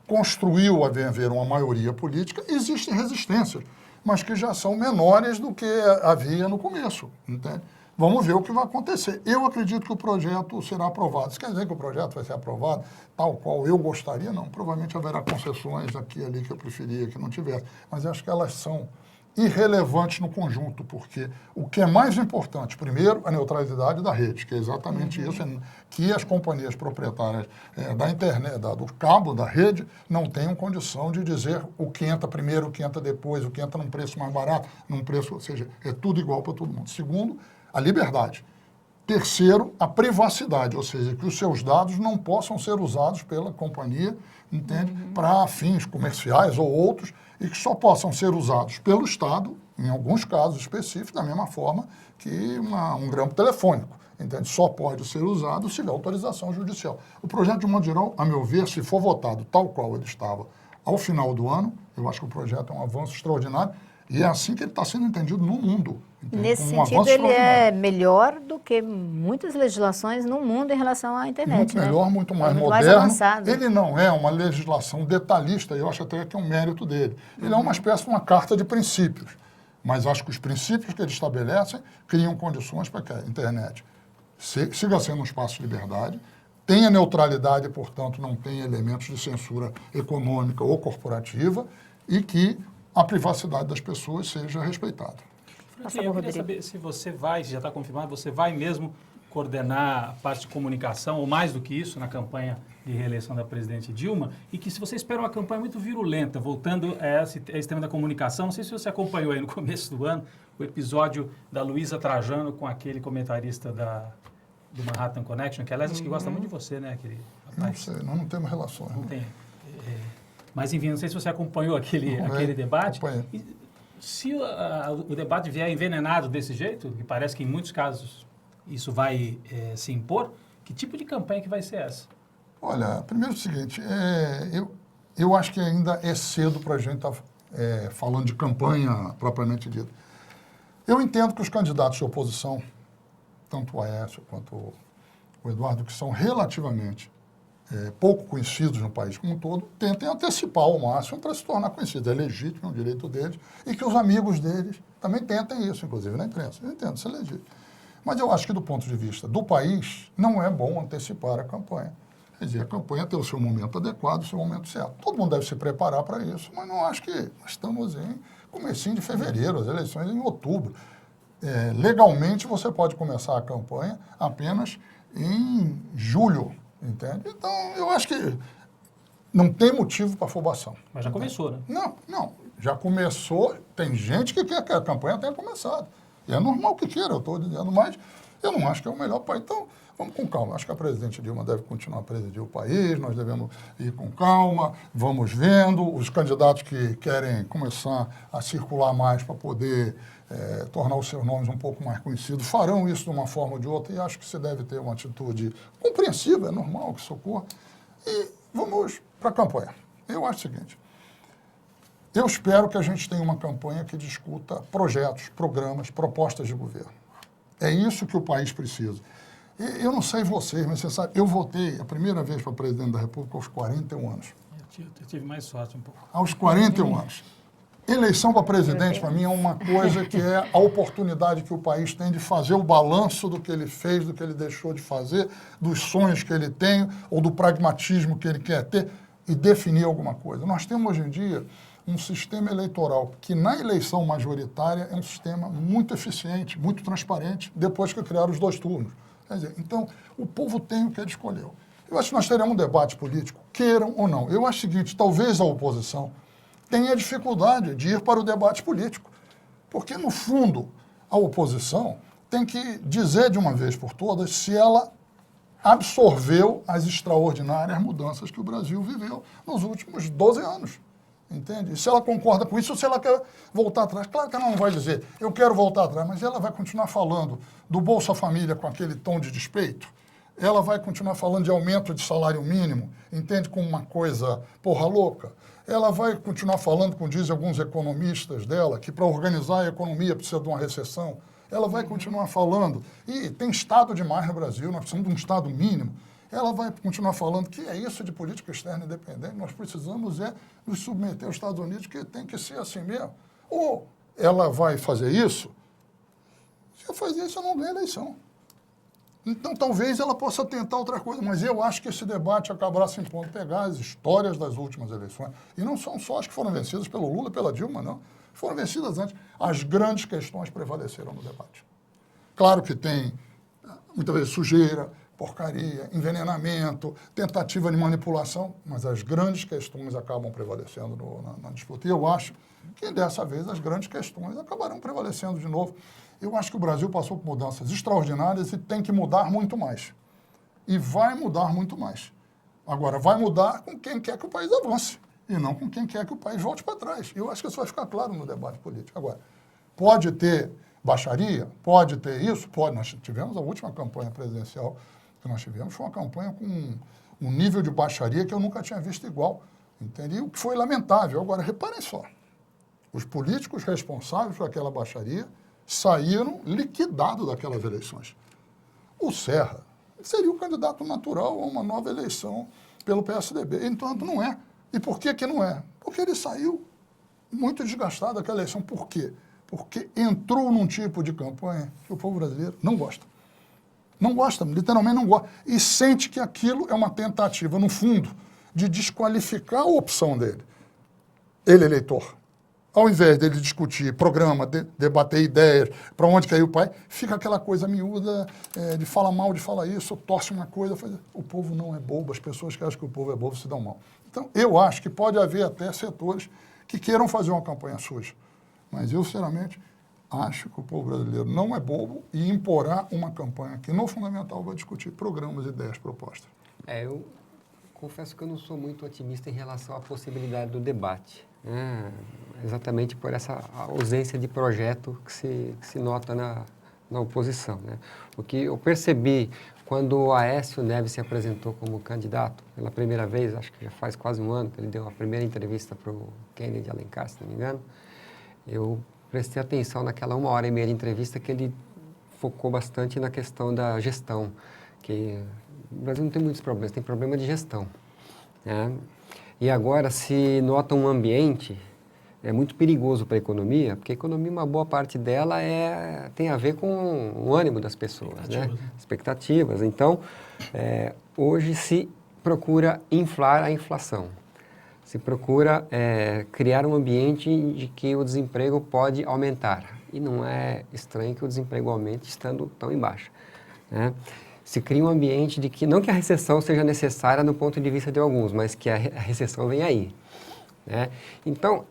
construiu, a ver, uma maioria política. Existem resistências, mas que já são menores do que havia no começo, entende? Vamos ver o que vai acontecer. Eu acredito que o projeto será aprovado. Isso quer dizer que o projeto vai ser aprovado tal qual eu gostaria? Não. Provavelmente haverá concessões aqui e ali que eu preferia que não tivesse. Mas eu acho que elas são irrelevantes no conjunto, porque o que é mais importante, primeiro, a neutralidade da rede, que é exatamente isso, que as companhias proprietárias da internet, do cabo, da rede, não tenham condição de dizer o que entra primeiro, o que entra depois, o que entra num preço mais barato, num preço, ou seja, é tudo igual para todo mundo. Segundo, a liberdade. Terceiro, a privacidade, ou seja, que os seus dados não possam ser usados pela companhia, entende, para fins comerciais ou outros, e que só possam ser usados pelo Estado, em alguns casos específicos, da mesma forma que um grampo telefônico, entende? Só pode ser usado se tiver autorização judicial. O projeto, de modo geral, a meu ver, se for votado tal qual ele estava ao final do ano, eu acho que o projeto é um avanço extraordinário, e é assim que ele está sendo entendido no mundo. Entende? Nesse sentido, ele é melhor do que muitas legislações no mundo em relação à internet. Muito melhor, muito mais muito moderno. Mais avançado. Ele não é uma legislação detalhista, eu acho até que é um mérito dele. Ele é uma espécie de uma carta de princípios, mas acho que os princípios que ele estabelece criam condições para que a internet siga sendo um espaço de liberdade, tenha neutralidade e, portanto, não tenha elementos de censura econômica ou e que a privacidade das pessoas seja respeitada. Eu queria saber se você vai, se já está confirmado, você vai mesmo coordenar a parte de comunicação, ou mais do que isso, na campanha de reeleição da presidente Dilma, e que se você espera uma campanha muito virulenta, voltando a esse tema da comunicação, não sei se você acompanhou aí no começo do ano o episódio da Luísa Trajano com aquele comentarista do Manhattan Connection, que aliás acho que gosta muito de você, né, aquele rapaz? Não sei, nós não temos relações. Não tem. Mas, enfim, não sei se você acompanhou aquele debate. Acompanhei. E se o debate vier envenenado desse jeito, que parece que em muitos casos isso vai se impor, que tipo de campanha que vai ser essa? Olha, primeiro é o seguinte, eu acho que ainda é cedo para a gente estar falando de campanha propriamente dita. Eu entendo que os candidatos de oposição, tanto o Aécio quanto o Eduardo, que são relativamente pouco conhecidos no país como um todo, tentem antecipar ao máximo para se tornar conhecidos. É legítimo, é um direito deles, e que os amigos deles também tentem isso, inclusive na imprensa. Eu entendo, isso é legítimo. Mas eu acho que do ponto de vista do país, não é bom antecipar a campanha. Quer dizer, a campanha tem o seu momento adequado, o seu momento certo. Todo mundo deve se preparar para isso, mas não acho que nós estamos em comecinho de fevereiro, as eleições em outubro. Legalmente, você pode começar a campanha apenas em julho, entende? Então, eu acho que não tem motivo para afobação. Mas já começou, né? Não, já começou. Tem gente que quer que a campanha tenha começado. E é normal que queira, eu estou dizendo, mas eu não acho que é o melhor país. Então, vamos com calma. Acho que a presidente Dilma deve continuar a presidir o país, nós devemos ir com calma, vamos vendo. Os candidatos que querem começar a circular mais para poder tornar os seus nomes um pouco mais conhecidos, farão isso de uma forma ou de outra, e acho que você deve ter uma atitude compreensiva, é normal que socorra. E vamos para a campanha. Eu acho o seguinte, eu espero que a gente tenha uma campanha que discuta projetos, programas, propostas de governo. É isso que o país precisa. Eu não sei vocês, mas você sabe, eu votei a primeira vez para presidente da República aos 41 anos. Eu tive mais sorte um pouco. Aos 41 anos. Eleição para presidente, para mim, é uma coisa que é a oportunidade que o país tem de fazer o balanço do que ele fez, do que ele deixou de fazer, dos sonhos que ele tem, ou do pragmatismo que ele quer ter, e definir alguma coisa. Nós temos hoje em dia um sistema eleitoral que, na eleição majoritária, é um sistema muito eficiente, muito transparente, depois que criaram os 2 turnos. Quer dizer, então, o povo tem o que ele escolheu. Eu acho que nós teremos um debate político, queiram ou não. Eu acho o seguinte, talvez a oposição tenha dificuldade de ir para o debate político, porque, no fundo, a oposição tem que dizer de uma vez por todas se ela absorveu as extraordinárias mudanças que o Brasil viveu nos últimos 12 anos. Entende? E se ela concorda com isso ou se ela quer voltar atrás. Claro que ela não vai dizer, eu quero voltar atrás, mas ela vai continuar falando do Bolsa Família com aquele tom de despeito. Ela vai continuar falando de aumento de salário mínimo, entende, como uma coisa porra louca. Ela vai continuar falando, como dizem alguns economistas dela, que para organizar a economia precisa de uma recessão. Ela vai continuar falando, e tem Estado demais no Brasil, nós precisamos de um Estado mínimo. Ela vai continuar falando que é isso de política externa independente, nós precisamos nos submeter aos Estados Unidos, que tem que ser assim mesmo. Ou ela vai fazer isso, se eu fazer isso eu não ganho a eleição. Então talvez ela possa tentar outra coisa, mas eu acho que esse debate acabará se impondo, pegar as histórias das últimas eleições, e não são só as que foram vencidas pelo Lula e pela Dilma, não. Foram vencidas antes. As grandes questões prevaleceram no debate. Claro que tem, muitas vezes, sujeira, porcaria, envenenamento, tentativa de manipulação, mas as grandes questões acabam prevalecendo na disputa. E eu acho que, dessa vez, as grandes questões acabarão prevalecendo de novo. Eu acho que o Brasil passou por mudanças extraordinárias e tem que mudar muito mais. E vai mudar muito mais. Agora, vai mudar com quem quer que o país avance, e não com quem quer que o país volte para trás. Eu acho que isso vai ficar claro no debate político. Agora, pode ter baixaria? Pode ter isso? Pode. Nós tivemos a última campanha presidencial que nós tivemos, foi uma campanha com um nível de baixaria que eu nunca tinha visto igual. Entendeu? O que foi lamentável. Agora, reparem só, os políticos responsáveis por aquela baixaria saíram liquidados daquelas eleições. O Serra seria o candidato natural a uma nova eleição pelo PSDB. Entanto, não é. E por que não é? Porque ele saiu muito desgastado daquela eleição. Por quê? Porque entrou num tipo de campanha que o povo brasileiro não gosta. Não gosta, literalmente não gosta. E sente que aquilo é uma tentativa, no fundo, de desqualificar a opção dele. Ele, eleitor. Ao invés dele discutir programa, debater ideias, para onde quer ir o país, fica aquela coisa miúda de fala mal, de fala isso, torce uma coisa. O povo não é bobo, as pessoas que acham que o povo é bobo se dão mal. Então, eu acho que pode haver até setores que queiram fazer uma campanha suja. Mas eu, sinceramente, acho que o povo brasileiro não é bobo e imporá uma campanha que, no fundamental, vai discutir programas, ideias, propostas. Eu confesso que eu não sou muito otimista em relação à possibilidade do debate, né? Exatamente por essa ausência de projeto que se nota na oposição, né? O que eu percebi quando o Aécio Neves se apresentou como candidato pela primeira vez, acho que já faz quase um ano que ele deu a primeira entrevista para o Kennedy Alencar, se não me engano, eu prestei atenção naquela 1h30 de entrevista que ele focou bastante na questão da gestão, que o Brasil não tem muitos problemas, tem problema de gestão, né? E agora se nota um ambiente muito perigoso para a economia, porque a economia, uma boa parte dela tem a ver com o ânimo das pessoas, né? Expectativas. Então, hoje se procura inflar a inflação, se procura criar um ambiente de que o desemprego pode aumentar. E não é estranho que o desemprego aumente estando tão em baixa, né? Se cria um ambiente de que, não que a recessão seja necessária no ponto de vista de alguns, mas que a recessão vem aí, né? Então,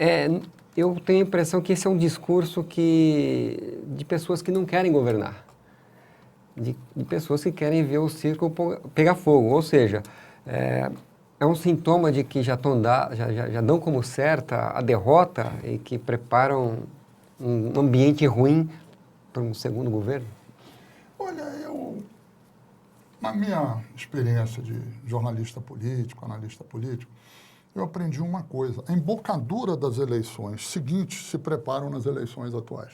eu tenho a impressão que esse é um discurso de pessoas que não querem governar, de pessoas que querem ver o circo pegar fogo, ou seja, é um sintoma de que já dão como certa a derrota e que preparam um ambiente ruim para um segundo governo? Olha, na minha experiência de jornalista político, analista político, eu aprendi uma coisa. A embocadura das eleições seguintes se preparam nas eleições atuais.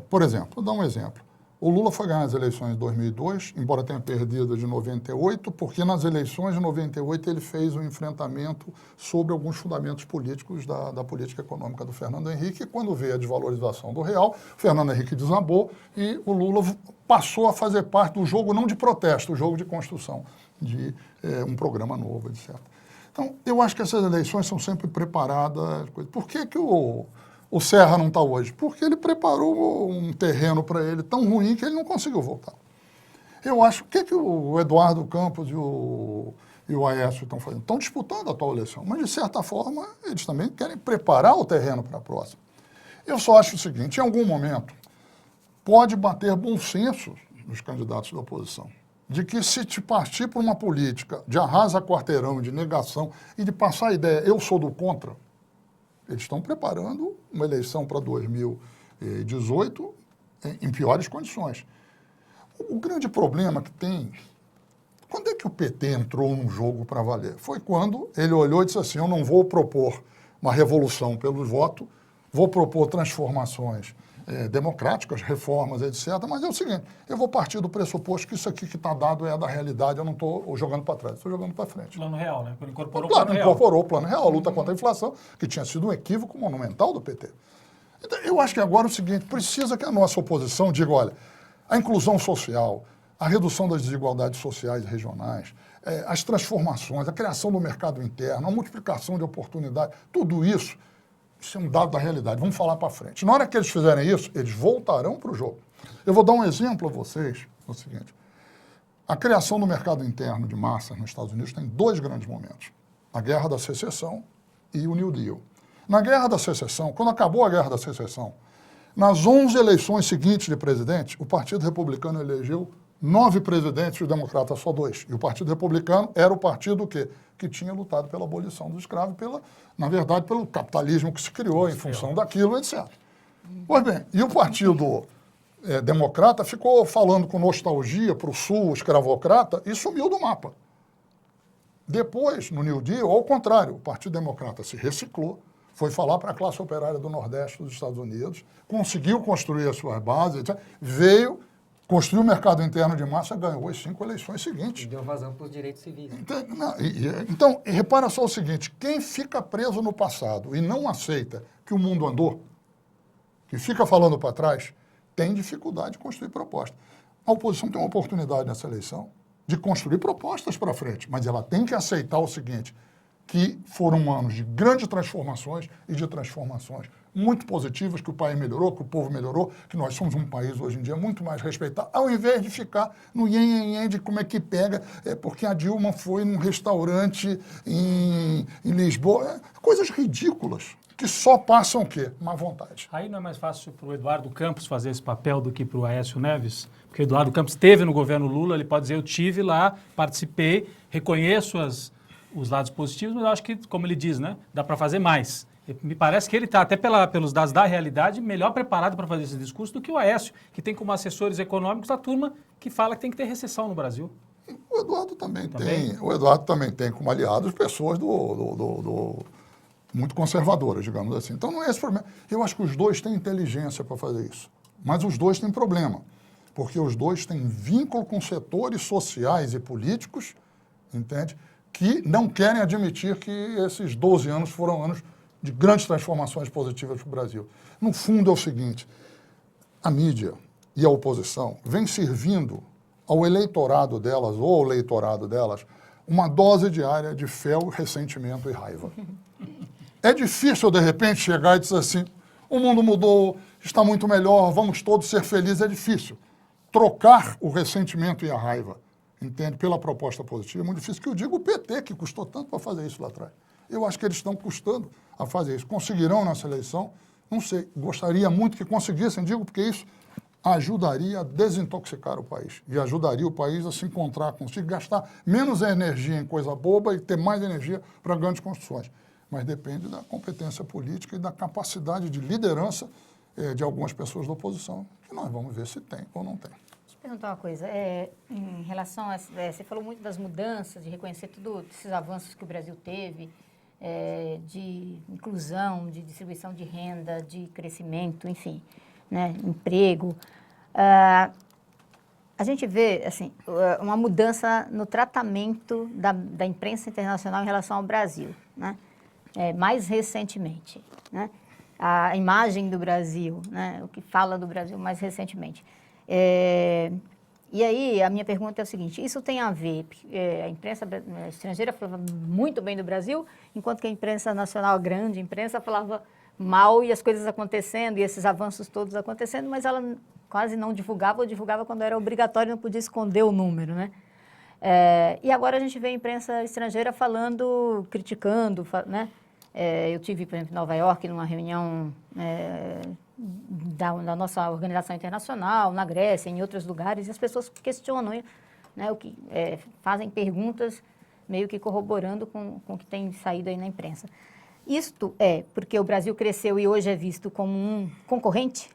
Por exemplo, vou dar um exemplo. O Lula foi ganhar as eleições de 2002, embora tenha perdido de 98, porque nas eleições de 98 ele fez um enfrentamento sobre alguns fundamentos políticos da política econômica do Fernando Henrique, e quando veio a desvalorização do real, o Fernando Henrique desabou e o Lula passou a fazer parte do jogo não de protesto, o jogo de construção de um programa novo, etc. Então, eu acho que essas eleições são sempre preparadas. Por que o Serra não está hoje? Porque ele preparou um terreno para ele tão ruim que ele não conseguiu voltar. Eu acho que o Eduardo Campos e o Aécio estão fazendo? Estão disputando a atual eleição, mas de certa forma eles também querem preparar o terreno para a próxima. Eu só acho o seguinte, em algum momento pode bater bom senso nos candidatos da oposição, de que se te partir para uma política de arrasa quarteirão, de negação e de passar a ideia, eu sou do contra, eles estão preparando uma eleição para 2018 em piores condições. O grande problema que tem, quando é que o PT entrou num jogo para valer? Foi quando ele olhou e disse assim, eu não vou propor uma revolução pelo voto, vou propor transformações democráticas, reformas, etc. Mas é o seguinte, eu vou partir do pressuposto que isso aqui que está dado é da realidade, eu não estou jogando para trás, estou jogando para frente. Plano real, né? Incorporou o plano real, a luta contra a inflação, que tinha sido um equívoco monumental do PT. Então, eu acho que agora é o seguinte, precisa que a nossa oposição diga, olha, a inclusão social, a redução das desigualdades sociais e regionais, as transformações, a criação do mercado interno, a multiplicação de oportunidades, tudo isso é um dado da realidade. Vamos falar para frente. Na hora que eles fizerem isso, eles voltarão para o jogo. Eu vou dar um exemplo a vocês, é o seguinte. A criação do mercado interno de massas nos Estados Unidos tem dois grandes momentos. A Guerra da Secessão e o New Deal. Na Guerra da Secessão, quando acabou a Guerra da Secessão, nas 11 eleições seguintes de presidente, o Partido Republicano elegeu 9 presidentes e o Democrata só 2. E o Partido Republicano era o partido que tinha lutado pela abolição dos escravos, na verdade, pelo capitalismo que se criou em função daquilo, etc. Pois bem, e o Partido Democrata ficou falando com nostalgia para o sul escravocrata e sumiu do mapa. Depois, no New Deal, ao contrário, o Partido Democrata se reciclou, foi falar para a classe operária do Nordeste dos Estados Unidos, conseguiu construir as suas bases, etc. Veio, construiu o mercado interno de massa, ganhou as 5 eleições seguintes. E deu vazão para os direitos civis. Então, repara só o seguinte, quem fica preso no passado e não aceita que o mundo andou, que fica falando para trás, tem dificuldade de construir proposta. A oposição tem uma oportunidade nessa eleição de construir propostas para frente, mas ela tem que aceitar o seguinte, que foram anos de grandes transformações e de transformações muito positivas, que o país melhorou, que o povo melhorou, que nós somos um país hoje em dia muito mais respeitado, ao invés de ficar no ien de como é que pega, porque a Dilma foi num restaurante em Lisboa, coisas ridículas. que só passam o quê? Má vontade. Aí não é mais fácil para o Eduardo Campos fazer esse papel do que para o Aécio Neves? Porque o Eduardo Campos esteve no governo Lula, ele pode dizer, eu tive lá, participei, reconheço os lados positivos, mas eu acho que, como ele diz, né, dá para fazer mais. Me parece que ele está, até pelos dados da realidade, melhor preparado para fazer esse discurso do que o Aécio, que tem como assessores econômicos a turma que fala que tem que ter recessão no Brasil. O Eduardo também tem. O Eduardo também tem como aliados pessoas muito conservadoras, digamos assim. Então não é esse problema. Eu acho que os dois têm inteligência para fazer isso. Mas os dois têm problema. Porque os dois têm vínculo com setores sociais e políticos, entende? Que não querem admitir que esses 12 anos foram anos de grandes transformações positivas para o Brasil. No fundo é o seguinte, a mídia e a oposição vêm servindo ao eleitorado delas, ou ao eleitorado delas, uma dose diária de fel, ressentimento e raiva. É difícil, de repente, chegar e dizer assim, o mundo mudou, está muito melhor, vamos todos ser felizes, é difícil. Trocar o ressentimento e a raiva, entende, pela proposta positiva, é muito difícil, que eu digo o PT, que custou tanto para fazer isso lá atrás. Eu acho que eles estão custando a fazer isso. Conseguirão nessa eleição? Não sei. Gostaria muito que conseguissem, digo, porque isso ajudaria a desintoxicar o país e ajudaria o país a se encontrar consigo, gastar menos energia em coisa boba e ter mais energia para grandes construções. Mas depende da competência política e da capacidade de liderança de algumas pessoas da oposição, que nós vamos ver se tem ou não tem. Deixa eu perguntar uma coisa. Em relação a... você falou muito das mudanças, de reconhecer todos esses avanços que o Brasil teve, de inclusão, de distribuição de renda, de crescimento, enfim, né, emprego. A gente vê assim, uma mudança no tratamento da imprensa internacional em relação ao Brasil, né? Mais recentemente, né? A imagem do Brasil, né? O que fala do Brasil mais recentemente. E aí, a minha pergunta é o seguinte, isso tem a ver, a imprensa estrangeira falava muito bem do Brasil, enquanto que a imprensa nacional, a grande imprensa, falava mal e as coisas acontecendo, e esses avanços todos acontecendo, mas ela quase não divulgava, ou divulgava quando era obrigatório, não podia esconder o número, né? E agora a gente vê a imprensa estrangeira falando, criticando, né? Eu tive, por exemplo, em Nova York, numa reunião da nossa organização internacional, na Grécia, em outros lugares, e as pessoas questionam, né, fazem perguntas meio que corroborando com o que tem saído aí na imprensa. Isto é porque o Brasil cresceu e hoje é visto como um concorrente?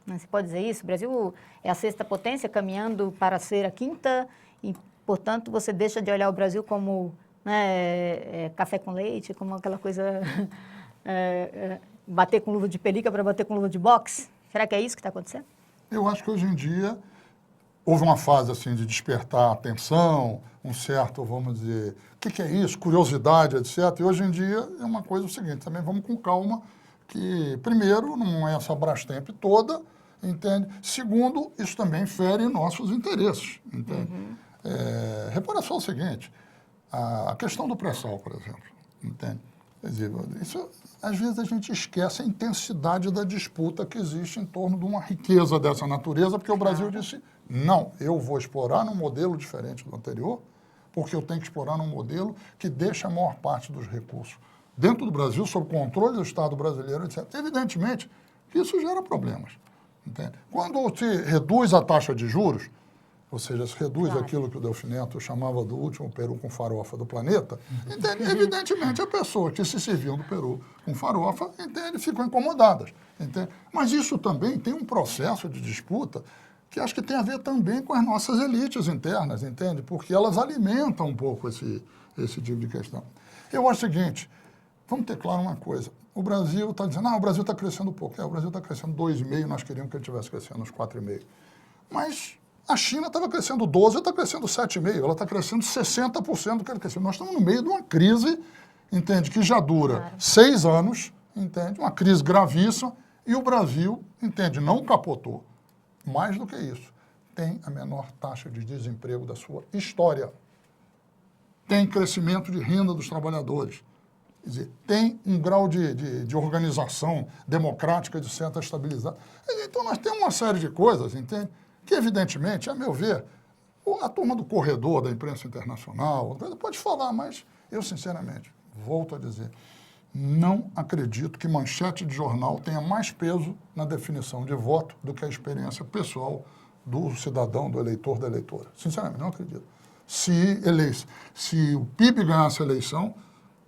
Né? Você pode dizer isso? O Brasil é a sexta potência, caminhando para ser a quinta, e, portanto, você deixa de olhar o Brasil como, né, café com leite, como aquela coisa... bater com luva de pelica para bater com luva de boxe? Será que é isso que está acontecendo? Eu acho que hoje em dia houve uma fase assim de despertar atenção, um certo, vamos dizer, o que é isso, curiosidade, etc. E hoje em dia é uma coisa o seguinte, também vamos com calma, que primeiro não é essa Brastemp toda, entende? Segundo, isso também fere nossos interesses, entende? Repara só o seguinte, a questão do pré-sal, por exemplo, entende? Quer dizer, isso, às vezes a gente esquece a intensidade da disputa que existe em torno de uma riqueza dessa natureza, porque o Brasil disse, não, eu vou explorar num modelo diferente do anterior, porque eu tenho que explorar num modelo que deixa a maior parte dos recursos dentro do Brasil, sob controle do Estado brasileiro, etc. Evidentemente que isso gera problemas, entende? Quando se reduz a taxa de juros, ou seja, se reduz aquilo que o Delfim Neto chamava do último peru com farofa do planeta, entende? Evidentemente, a pessoa que se serviu do peru com farofa, entende? Ficam incomodadas, entende? Mas isso também tem um processo de disputa que acho que tem a ver também com as nossas elites internas, entende? Porque elas alimentam um pouco esse tipo de questão. Eu acho o seguinte, vamos ter claro uma coisa, o Brasil está dizendo, o Brasil está crescendo pouco. O Brasil está crescendo 2,5%, nós queríamos que ele estivesse crescendo uns 4,5%. Mas a China estava crescendo 12%, está crescendo 7,5%, ela está crescendo 60% do que ele cresceu. Nós estamos no meio de uma crise, entende, que já dura 6 anos, entende, uma crise gravíssima, e o Brasil, entende, não capotou. Mais do que isso, tem a menor taxa de desemprego da sua história. Tem crescimento de renda dos trabalhadores. Quer dizer, tem um grau de organização democrática de certa estabilidade. Então, nós temos uma série de coisas, entende? Que, evidentemente, a meu ver, a turma do corredor da imprensa internacional pode falar, mas eu, sinceramente, volto a dizer, não acredito que manchete de jornal tenha mais peso na definição de voto do que a experiência pessoal do cidadão, do eleitor, da eleitora. Sinceramente, não acredito. Se o PIB ganhasse a eleição,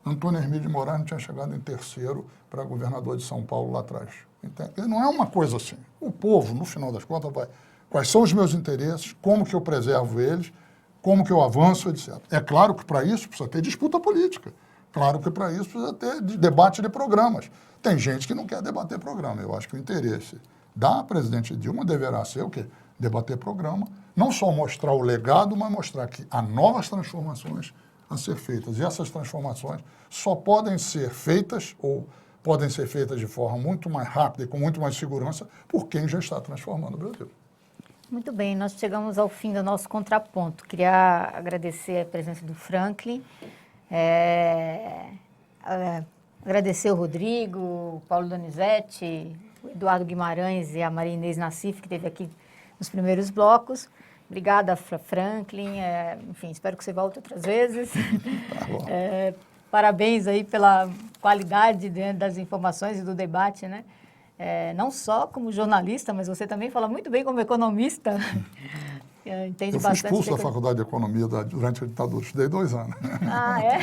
Antônio Hermídio de Moraes não tinha chegado em terceiro para governador de São Paulo lá atrás. Entende? Não é uma coisa assim. O povo, no final das contas, vai... Quais são os meus interesses, como que eu preservo eles, como que eu avanço, etc. É claro que para isso precisa ter disputa política. Claro que para isso precisa ter debate de programas. Tem gente que não quer debater programa. Eu acho que o interesse da presidente Dilma deverá ser o quê? Debater programa. Não só mostrar o legado, mas mostrar que há novas transformações a ser feitas. E essas transformações só podem ser feitas ou podem ser feitas de forma muito mais rápida e com muito mais segurança por quem já está transformando o Brasil. Muito bem, nós chegamos ao fim do nosso contraponto. Queria agradecer a presença do Franklin, agradecer o Rodrigo, o Paulo Donizete, o Eduardo Guimarães e a Maria Inês Nassif, que esteve aqui nos primeiros blocos. Obrigada, Franklin. Enfim, espero que você volte outras vezes. Tá bom. Parabéns aí pela qualidade das informações e do debate, né? Não só como jornalista, mas você também fala muito bem como economista. Entende Eu fui bastante expulso da Faculdade de Economia durante a ditadura, estudei 2 anos. Ah, é?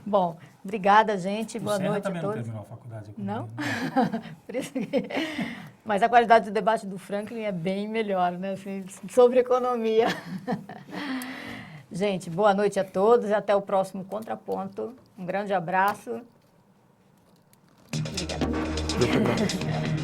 Bom, obrigada, gente. Boa Serra noite a também não todos. terminou a faculdade. Não? Por isso que... Mas a qualidade do debate do Franklin é bem melhor, né? Assim, sobre economia. Gente, boa noite a todos e até o próximo Contraponto. Um grande abraço. Obrigada. Eu que agradeço.